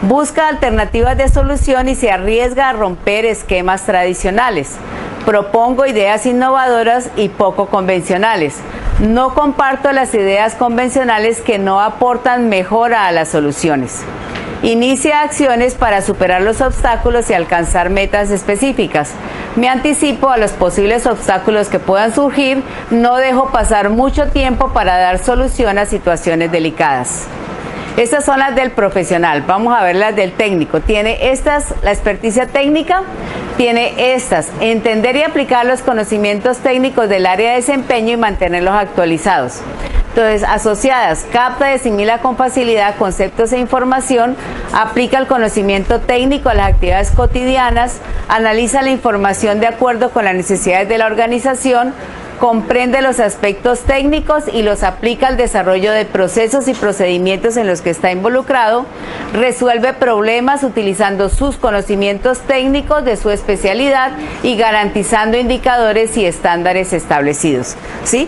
Speaker 1: Busca alternativas de solución y se arriesga a romper esquemas tradicionales. Propongo ideas innovadoras y poco convencionales. No comparto las ideas convencionales que no aportan mejora a las soluciones. Inicia acciones para superar los obstáculos y alcanzar metas específicas. Me anticipo a los posibles obstáculos que puedan surgir. No dejo pasar mucho tiempo para dar solución a situaciones delicadas. Estas son las del profesional. Vamos a ver las del técnico. Tiene estas, la experticia técnica. Tiene estas, entender y aplicar los conocimientos técnicos del área de desempeño y mantenerlos actualizados. Entonces, asociadas, capta y asimila con facilidad conceptos e información, aplica el conocimiento técnico a las actividades cotidianas, analiza la información de acuerdo con las necesidades de la organización, comprende los aspectos técnicos y los aplica al desarrollo de procesos y procedimientos en los que está involucrado, resuelve problemas utilizando sus conocimientos técnicos de su especialidad y garantizando indicadores y estándares establecidos. ¿Sí?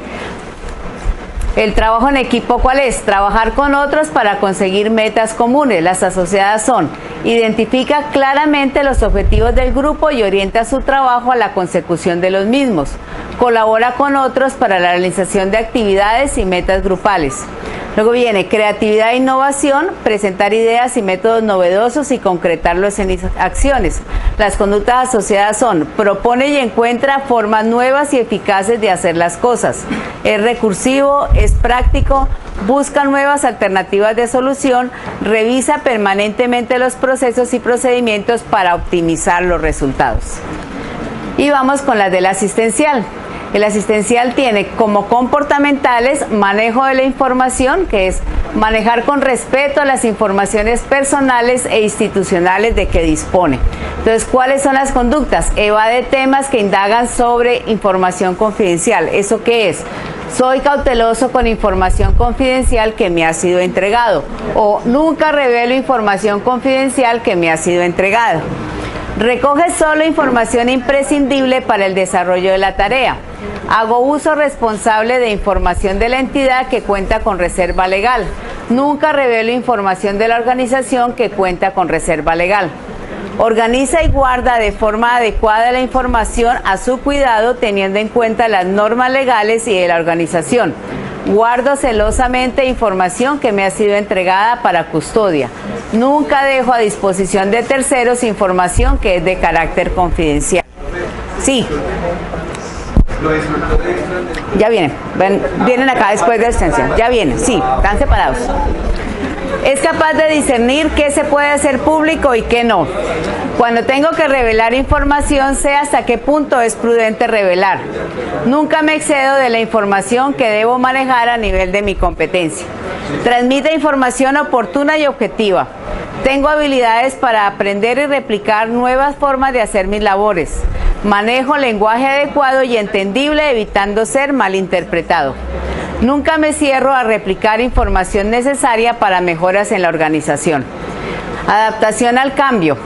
Speaker 1: El trabajo en equipo, ¿cuál es? Trabajar con otros para conseguir metas comunes. Las asociadas son: identifica claramente los objetivos del grupo y orienta su trabajo a la consecución de los mismos. Colabora con otros para la realización de actividades y metas grupales. Luego viene creatividad e innovación, presentar ideas y métodos novedosos y concretarlos en acciones. Las conductas asociadas son: propone y encuentra formas nuevas y eficaces de hacer las cosas. Es recursivo, es práctico, busca nuevas alternativas de solución, revisa permanentemente los procesos y procedimientos para optimizar los resultados. Y vamos con las del asistencial. El asistencial tiene como comportamentales manejo de la información, que es manejar con respeto las informaciones personales e institucionales de que dispone. Entonces, ¿cuáles son las conductas? Evade temas que indagan sobre información confidencial. ¿Eso qué es? Soy cauteloso con información confidencial que me ha sido entregado, o nunca revelo información confidencial que me ha sido entregada. Recoge solo información imprescindible para el desarrollo de la tarea. Hago uso responsable de información de la entidad que cuenta con reserva legal. Nunca revelo información de la organización que cuenta con reserva legal. Organiza y guarda de forma adecuada la información a su cuidado, teniendo en cuenta las normas legales y de la organización. Guardo celosamente información que me ha sido entregada para custodia. Nunca dejo a disposición de terceros información que es de carácter confidencial. Sí. Ya vienen. Vienen acá después de la extensión. Ya vienen, sí, están separados. Es capaz de discernir qué se puede hacer público y qué no. Cuando tengo que revelar información, sé hasta qué punto es prudente revelar. Nunca me excedo de la información que debo manejar a nivel de mi competencia. Transmite información oportuna y objetiva. Tengo habilidades para aprender y replicar nuevas formas de hacer mis labores. Manejo lenguaje adecuado y entendible, evitando ser malinterpretado. Nunca me cierro a replicar información necesaria para mejoras en la organización. Adaptación al cambio.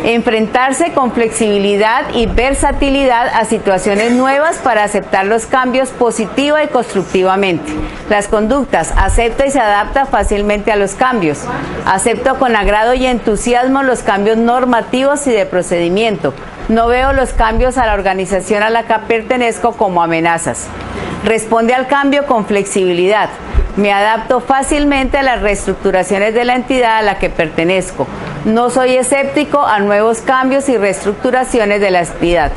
Speaker 1: Enfrentarse con flexibilidad y versatilidad a situaciones nuevas para aceptar los cambios positiva y constructivamente. Las conductas: acepta y se adapta fácilmente a los cambios. Acepto con agrado y entusiasmo los cambios normativos y de procedimiento. No veo los cambios a la organización a la que pertenezco como amenazas. Responde al cambio con flexibilidad. Me adapto fácilmente a las reestructuraciones de la entidad a la que pertenezco. No soy escéptico a nuevos cambios y reestructuraciones de la entidad.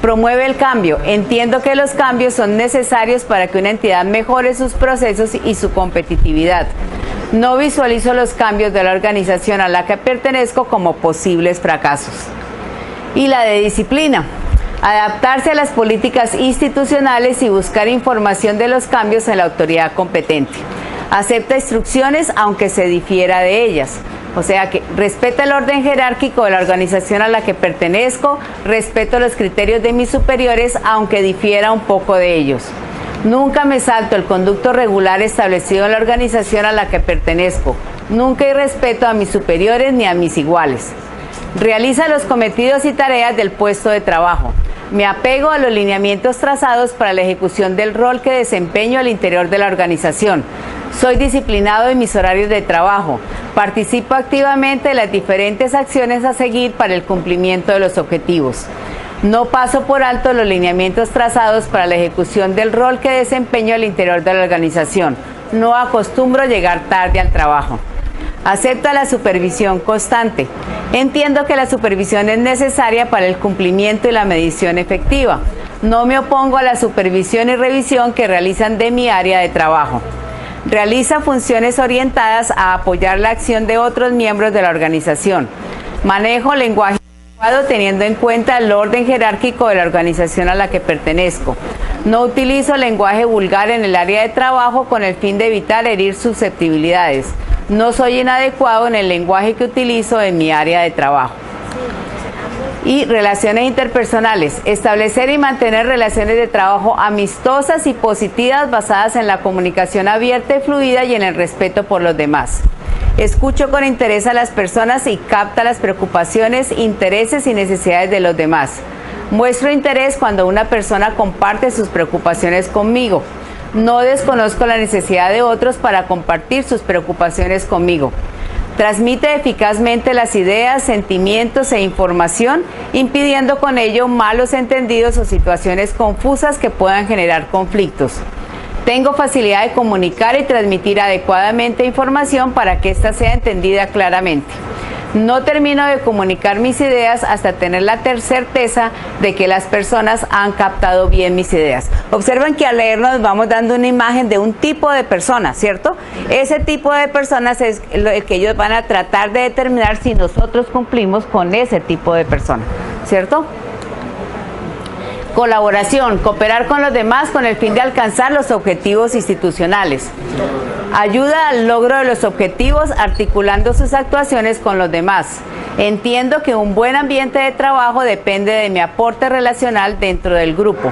Speaker 1: Promueve el cambio. Entiendo que los cambios son necesarios para que una entidad mejore sus procesos y su competitividad. No visualizo los cambios de la organización a la que pertenezco como posibles fracasos. Y la de disciplina. Adaptarse a las políticas institucionales y buscar información de los cambios en la autoridad competente. Acepta instrucciones aunque se difiera de ellas. O sea que respeta el orden jerárquico de la organización a la que pertenezco, respeto los criterios de mis superiores aunque difiera un poco de ellos. Nunca me salto el conducto regular establecido en la organización a la que pertenezco. Nunca irrespeto a mis superiores ni a mis iguales. Realiza los cometidos y tareas del puesto de trabajo. Me apego a los lineamientos trazados para la ejecución del rol que desempeño al interior de la organización. Soy disciplinado en mis horarios de trabajo. Participo activamente en las diferentes acciones a seguir para el cumplimiento de los objetivos. No paso por alto los lineamientos trazados para la ejecución del rol que desempeño al interior de la organización. No acostumbro llegar tarde al trabajo. Acepta la supervisión constante. Entiendo que la supervisión es necesaria para el cumplimiento y la medición efectiva. No me opongo a la supervisión y revisión que realizan de mi área de trabajo. Realiza funciones orientadas a apoyar la acción de otros miembros de la organización. Manejo lenguaje adecuado teniendo en cuenta el orden jerárquico de la organización a la que pertenezco. No utilizo lenguaje vulgar en el área de trabajo con el fin de evitar herir susceptibilidades. No soy inadecuado en el lenguaje que utilizo en mi área de trabajo. Y relaciones interpersonales. Establecer y mantener relaciones de trabajo amistosas y positivas basadas en la comunicación abierta y fluida y en el respeto por los demás. Escucho con interés a las personas y capta las preocupaciones, intereses y necesidades de los demás. Muestro interés cuando una persona comparte sus preocupaciones conmigo. No desconozco la necesidad de otros para compartir sus preocupaciones conmigo. Transmite eficazmente las ideas, sentimientos e información, impidiendo con ello malos entendidos o situaciones confusas que puedan generar conflictos. Tengo facilidad de comunicar y transmitir adecuadamente información para que ésta sea entendida claramente. No termino de comunicar mis ideas hasta tener la certeza de que las personas han captado bien mis ideas. Observen que al leernos nos vamos dando una imagen de un tipo de persona, ¿cierto? Ese tipo de personas es el que ellos van a tratar de determinar si nosotros cumplimos con ese tipo de persona, ¿cierto? Colaboración, cooperar con los demás con el fin de alcanzar los objetivos institucionales. Ayuda al logro de los objetivos articulando sus actuaciones con los demás. Entiendo que un buen ambiente de trabajo depende de mi aporte relacional dentro del grupo.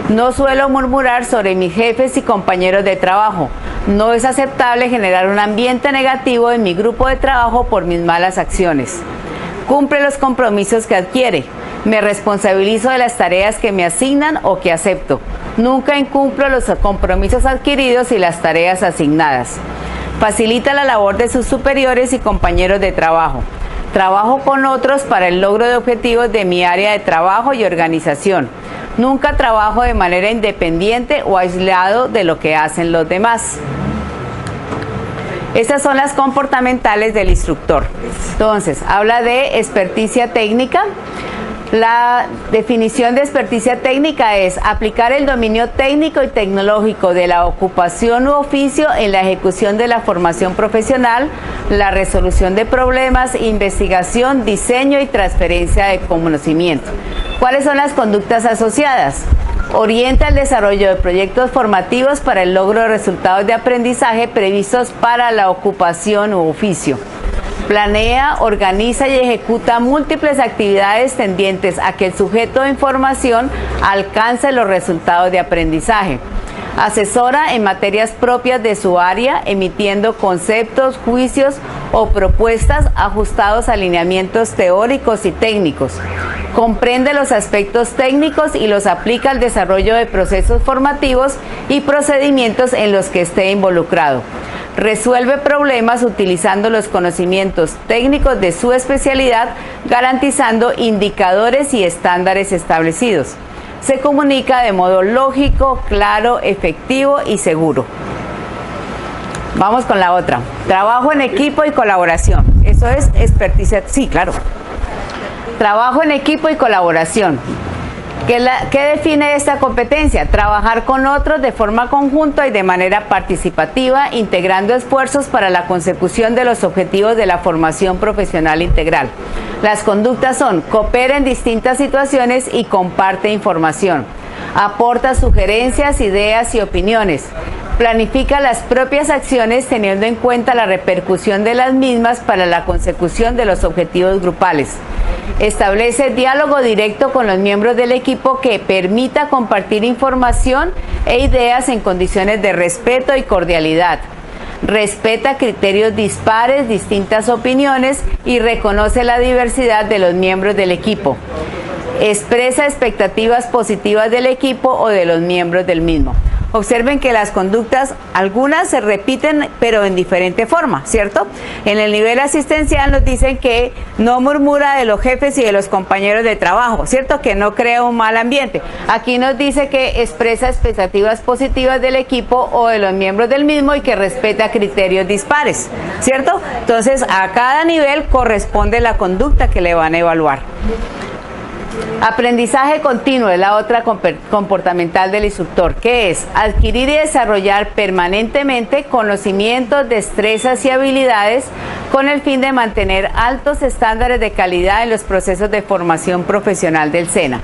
Speaker 1: No suelo murmurar sobre mis jefes y compañeros de trabajo. No es aceptable generar un ambiente negativo en mi grupo de trabajo por mis malas acciones. Cumple los compromisos que adquiere. Me responsabilizo de las tareas que me asignan o que acepto. Nunca incumplo los compromisos adquiridos y las tareas asignadas. Facilita la labor de sus superiores y compañeros de trabajo. Trabajo con otros para el logro de objetivos de mi área de trabajo y organización. Nunca trabajo de manera independiente o aislado de lo que hacen los demás. Estas son las comportamentales del instructor. Entonces, habla de experticia técnica. La definición de experticia técnica es aplicar el dominio técnico y tecnológico de la ocupación u oficio en la ejecución de la formación profesional, la resolución de problemas, investigación, diseño y transferencia de conocimiento. ¿Cuáles son las conductas asociadas? Orienta el desarrollo de proyectos formativos para el logro de resultados de aprendizaje previstos para la ocupación u oficio. Planea, organiza y ejecuta múltiples actividades tendientes a que el sujeto de información alcance los resultados de aprendizaje. Asesora en materias propias de su área, emitiendo conceptos, juicios o propuestas ajustados a alineamientos teóricos y técnicos. Comprende los aspectos técnicos y los aplica al desarrollo de procesos formativos y procedimientos en los que esté involucrado. Resuelve problemas utilizando los conocimientos técnicos de su especialidad, garantizando indicadores y estándares establecidos. Se comunica de modo lógico, claro, efectivo y seguro. Vamos con la otra. Trabajo en equipo y colaboración. Eso es experticia. Sí, claro. Trabajo en equipo y colaboración. ¿Qué define esta competencia? Trabajar con otros de forma conjunta y de manera participativa, integrando esfuerzos para la consecución de los objetivos de la formación profesional integral. Las conductas son: coopera en distintas situaciones y comparte información. Aporta sugerencias, ideas y opiniones. Planifica las propias acciones teniendo en cuenta la repercusión de las mismas para la consecución de los objetivos grupales. Establece diálogo directo con los miembros del equipo que permita compartir información e ideas en condiciones de respeto y cordialidad. Respeta criterios dispares, distintas opiniones y reconoce la diversidad de los miembros del equipo. Expresa expectativas positivas del equipo o de los miembros del mismo. Observen que las conductas, algunas se repiten, pero en diferente forma, ¿cierto? En el nivel asistencial nos dicen que no murmura de los jefes y de los compañeros de trabajo, ¿cierto? Que no crea un mal ambiente. Aquí nos dice que expresa expectativas positivas del equipo o de los miembros del mismo y que respeta criterios dispares, ¿cierto? Entonces, a cada nivel corresponde la conducta que le van a evaluar. Aprendizaje continuo es la otra comportamental del instructor, que es adquirir y desarrollar permanentemente conocimientos, destrezas y habilidades con el fin de mantener altos estándares de calidad en los procesos de formación profesional del SENA.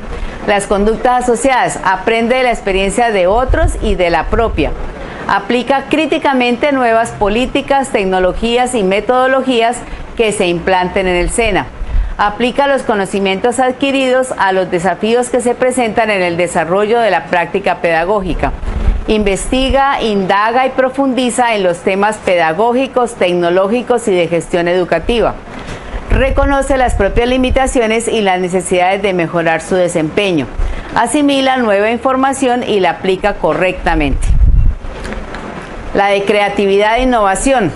Speaker 1: Las conductas asociadas: aprende de la experiencia de otros y de la propia. Aplica críticamente nuevas políticas, tecnologías y metodologías que se implanten en el SENA. Aplica los conocimientos adquiridos a los desafíos que se presentan en el desarrollo de la práctica pedagógica. Investiga, indaga y profundiza en los temas pedagógicos, tecnológicos y de gestión educativa. Reconoce las propias limitaciones y las necesidades de mejorar su desempeño. Asimila nueva información y la aplica correctamente. La de creatividad e innovación.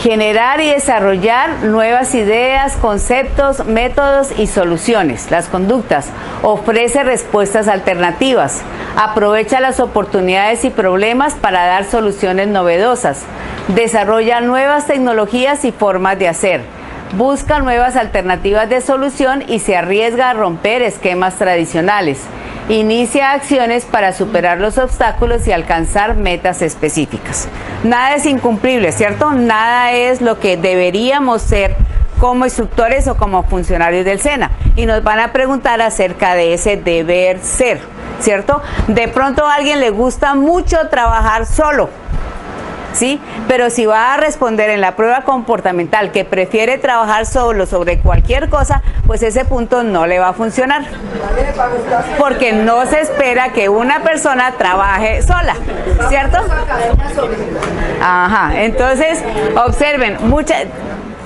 Speaker 1: Generar y desarrollar nuevas ideas, conceptos, métodos y soluciones. Las conductas. Ofrece respuestas alternativas. Aprovecha las oportunidades y problemas para dar soluciones novedosas. Desarrolla nuevas tecnologías y formas de hacer. Busca nuevas alternativas de solución y se arriesga a romper esquemas tradicionales. Inicia acciones para superar los obstáculos y alcanzar metas específicas. Nada es incumplible, ¿cierto? Nada es lo que deberíamos ser como instructores o como funcionarios del SENA. Y nos van a preguntar acerca de ese deber ser, ¿cierto? De pronto a alguien le gusta mucho trabajar solo, ¿sí? Pero si va a responder en la prueba comportamental que prefiere trabajar solo sobre cualquier cosa, pues ese punto no le va a funcionar. Porque no se espera que una persona trabaje sola, ¿cierto? Ajá, entonces observen,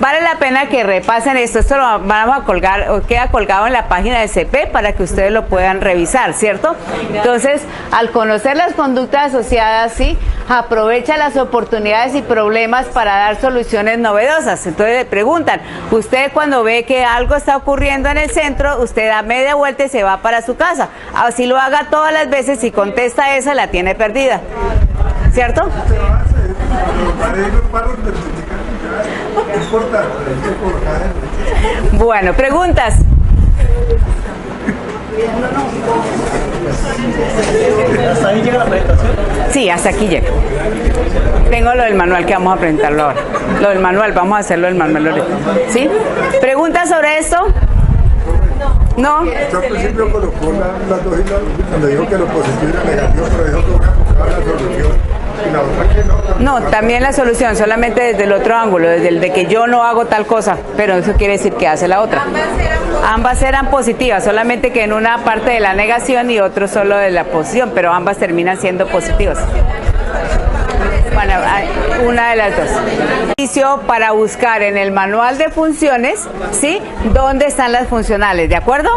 Speaker 1: vale la pena que repasen esto. Esto lo vamos a colgar, o queda colgado en la página de CP para que ustedes lo puedan revisar, ¿cierto? Entonces, al conocer las conductas asociadas, sí, aprovecha las oportunidades y problemas para dar soluciones novedosas. Entonces le preguntan, usted cuando ve que algo está ocurriendo en el centro, usted da media vuelta y se va para su casa. Así lo haga todas las veces, si contesta esa, la tiene perdida, ¿cierto? Bueno, preguntas.
Speaker 10: ¿Hasta ahí llega la presentación?
Speaker 1: Sí, hasta aquí llega. Tengo lo del manual que vamos a presentarlo ahora. Lo del manual, vamos a hacerlo del manual ahorita. ¿Sí? ¿Preguntas sobre esto? No.
Speaker 11: Yo al principio colocó las dos hilas cuando dijo que lo positivo era negativo, pero dijo que una buscaba la solución. Y la otra que no.
Speaker 1: No, también la solución, solamente desde el otro ángulo, desde el de que yo no hago tal cosa, pero eso quiere decir que hace la otra. Ambas eran positivas, solamente que en una parte de la negación y otro solo de la posición, pero ambas terminan siendo positivas. Bueno, una de las dos. Ejercicio para buscar en el manual de funciones, ¿sí? ¿Dónde están las funcionales? ¿De acuerdo?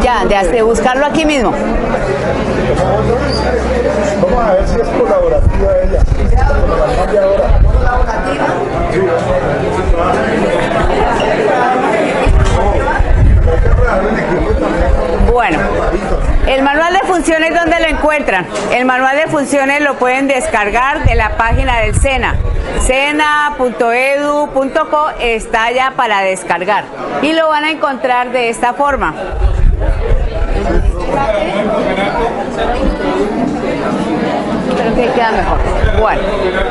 Speaker 1: Ya, de buscarlo aquí mismo.
Speaker 11: Vamos a ver si es colaborativa ella. ¿Colaborativa? Sí.
Speaker 1: Bueno, el manual de funciones, ¿dónde lo encuentran? El manual de funciones lo pueden descargar de la página del SENA. sena.edu.co está ya para descargar y lo van a encontrar de esta forma. Creo que queda mejor. Bueno,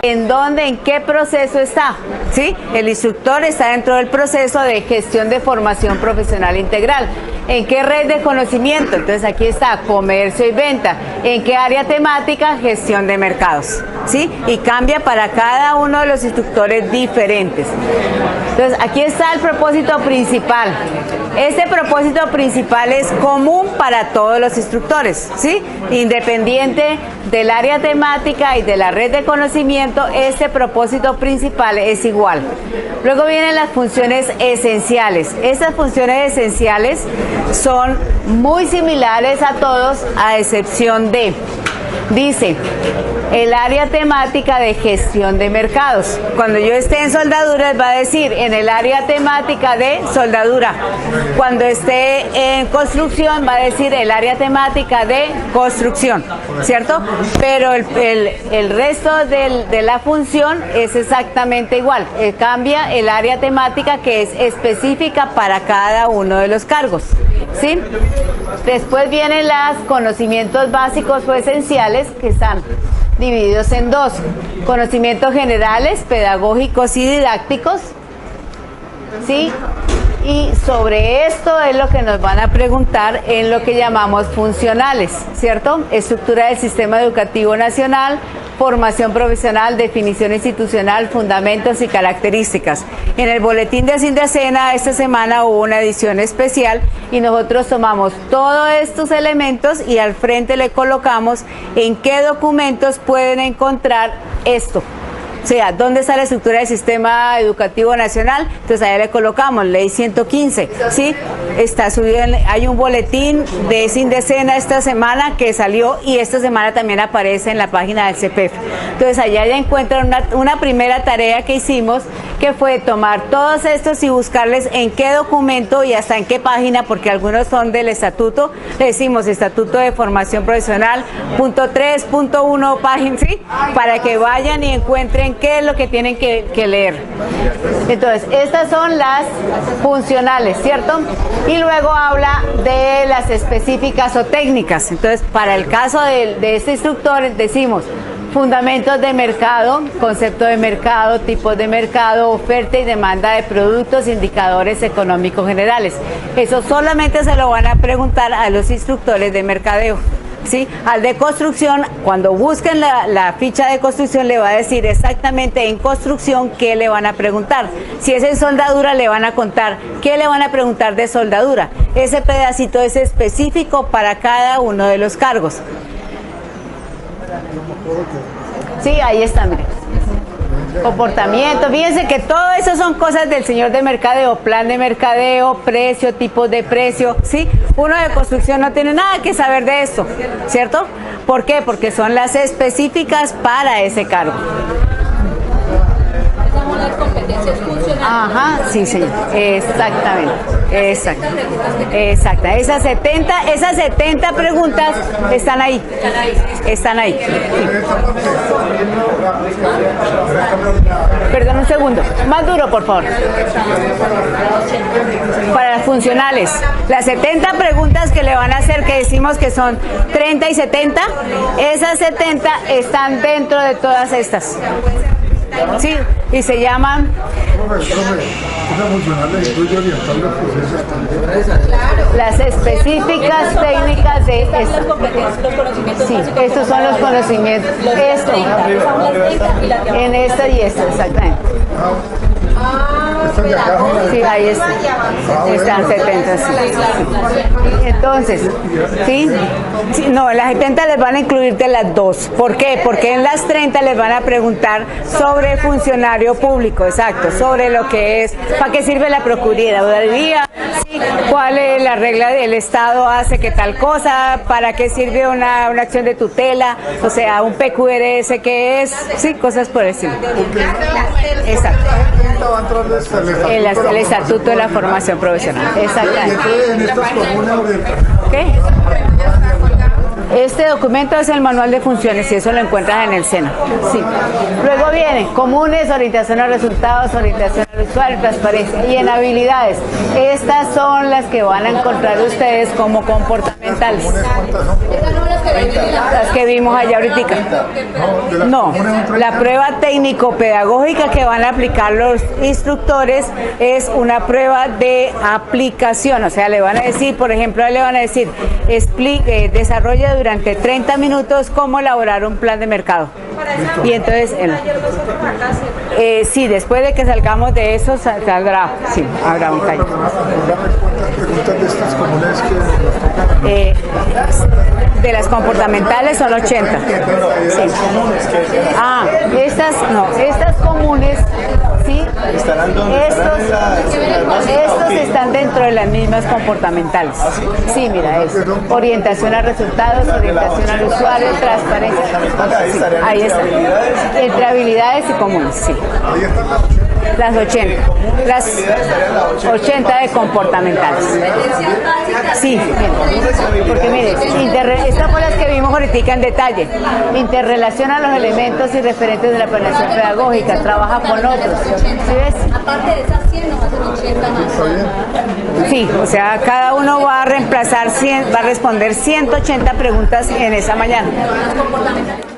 Speaker 1: ¿en dónde, en qué proceso está? ¿Sí? El instructor está dentro del proceso de gestión de formación profesional integral. ¿En qué red de conocimiento? Entonces aquí está comercio y venta. ¿En qué área temática? Gestión de mercados. ¿Sí? Y cambia para cada uno de los instructores diferentes. Entonces aquí está el propósito principal. Este propósito principal es común para todos los instructores, ¿sí? Independiente del área temática y de la red de conocimiento, este propósito principal es igual. Luego vienen las funciones esenciales. Estas funciones esenciales son muy similares a todos, a excepción de, dice, el área temática de gestión de mercados. Cuando yo esté en soldaduras va a decir en el área temática de soldadura. Cuando esté en construcción va a decir el área temática de construcción, ¿cierto? Pero el resto de la función es exactamente igual. Cambia el área temática que es específica para cada uno de los cargos, ¿sí? Después vienen los conocimientos básicos o esenciales, que están divididos en dos: conocimientos generales, pedagógicos y didácticos, ¿sí? Y sobre esto es lo que nos van a preguntar en lo que llamamos funcionales, ¿cierto? Estructura del sistema educativo nacional, formación profesional, definición institucional, fundamentos y características. En el boletín de SINDASENA esta semana hubo una edición especial y nosotros tomamos todos estos elementos y al frente le colocamos en qué documentos pueden encontrar esto. O sea, ¿dónde está la estructura del sistema educativo nacional? Entonces allá le colocamos ley 115, ¿sí? Está subido, hay un boletín de Sindecena esta semana que salió y esta semana también aparece en la página del CPF. Entonces allá ya encuentran una primera tarea que hicimos, que fue tomar todos estos y buscarles en qué documento y hasta en qué página, porque algunos son del estatuto. Le decimos Estatuto de Formación Profesional, punto 3, punto 1, página, ¿sí? Para que vayan y encuentren qué es lo que tienen que leer. Entonces, estas son las funcionales, ¿cierto? Y luego habla de las específicas o técnicas. Entonces, para el caso de este instructor, decimos fundamentos de mercado, concepto de mercado, tipos de mercado, oferta y demanda de productos, indicadores económicos generales. Eso solamente se lo van a preguntar a los instructores de mercadeo. ¿Sí? Al de construcción, cuando busquen la ficha de construcción, le va a decir exactamente en construcción qué le van a preguntar. Si es en soldadura, le van a contar qué le van a preguntar de soldadura. Ese pedacito es específico para cada uno de los cargos. Sí, ahí está, mire. Comportamiento, fíjense que todo eso son cosas del señor de mercadeo, plan de mercadeo, precio, tipos de precio, ¿sí? Uno de construcción no tiene nada que saber de esto, ¿cierto? ¿Por qué? Porque son las específicas para ese cargo.
Speaker 6: Las competencias funcionales.
Speaker 1: Ajá, sí, señor, exactamente. Exacto. Esas 70 preguntas están ahí. Están ahí. Sí. Perdón un segundo. Más duro, por favor. Para las funcionales. Las 70 preguntas que le van a hacer, que decimos que son 30 y 70, esas 70 están dentro de todas estas. Sí, y se llaman... Las específicas técnicas de esto. Sí, estos son los conocimientos. Esto. En esta y esta, exactamente. Sí, ahí está. Están 70, sí. Entonces, ¿sí? Sí, no, en las 70 les van a incluir de las dos. ¿Por qué? Porque en las 30 les van a preguntar sobre funcionario público, exacto, sobre lo que es, para qué sirve la Procuraduría, ¿sí? Cuál es la regla del Estado, hace que tal cosa, para qué sirve una acción de tutela, o sea, un PQRS que es, sí, cosas por decir. Exacto. El Estatuto de la Formación Profesional. Exactamente. ¿Qué? Este documento es el manual de funciones y eso lo encuentras en el SENA. Sí. Luego viene comunes, orientación a resultados, orientación al usuario, transparencia. Y en habilidades, estas son las que van a encontrar ustedes como comportamentales. Las que vimos allá ahorita. No, la prueba técnico-pedagógica que van a aplicar los instructores es una prueba de aplicación. O sea, le van a decir, por ejemplo, le van a decir, desarrolla durante 30 minutos cómo elaborar un plan de mercado. Y entonces, sí, después de que salgamos de eso, saldrá, sí, habrá un taller. De las comportamentales son 80. Sí. Ah, estas comunes, sí, estos están dentro de las mismas comportamentales. Sí, mira, es orientación a resultados, orientación al usuario, transparencia. Sí, ahí está. Entre habilidades y comunes, sí. Las 80. Las 80 de comportamentales. Sí, porque mire, estas fueron las que vimos ahorita en detalle. Interrelaciona los elementos y referentes de la planeación pedagógica, trabaja con otros. ¿Sí ves?
Speaker 6: Aparte de esas 100, nos hacen 80 más.
Speaker 1: Sí, o sea, cada uno va a reemplazar 100, va a responder 180 preguntas en esa mañana.
Speaker 6: Las comportamentales.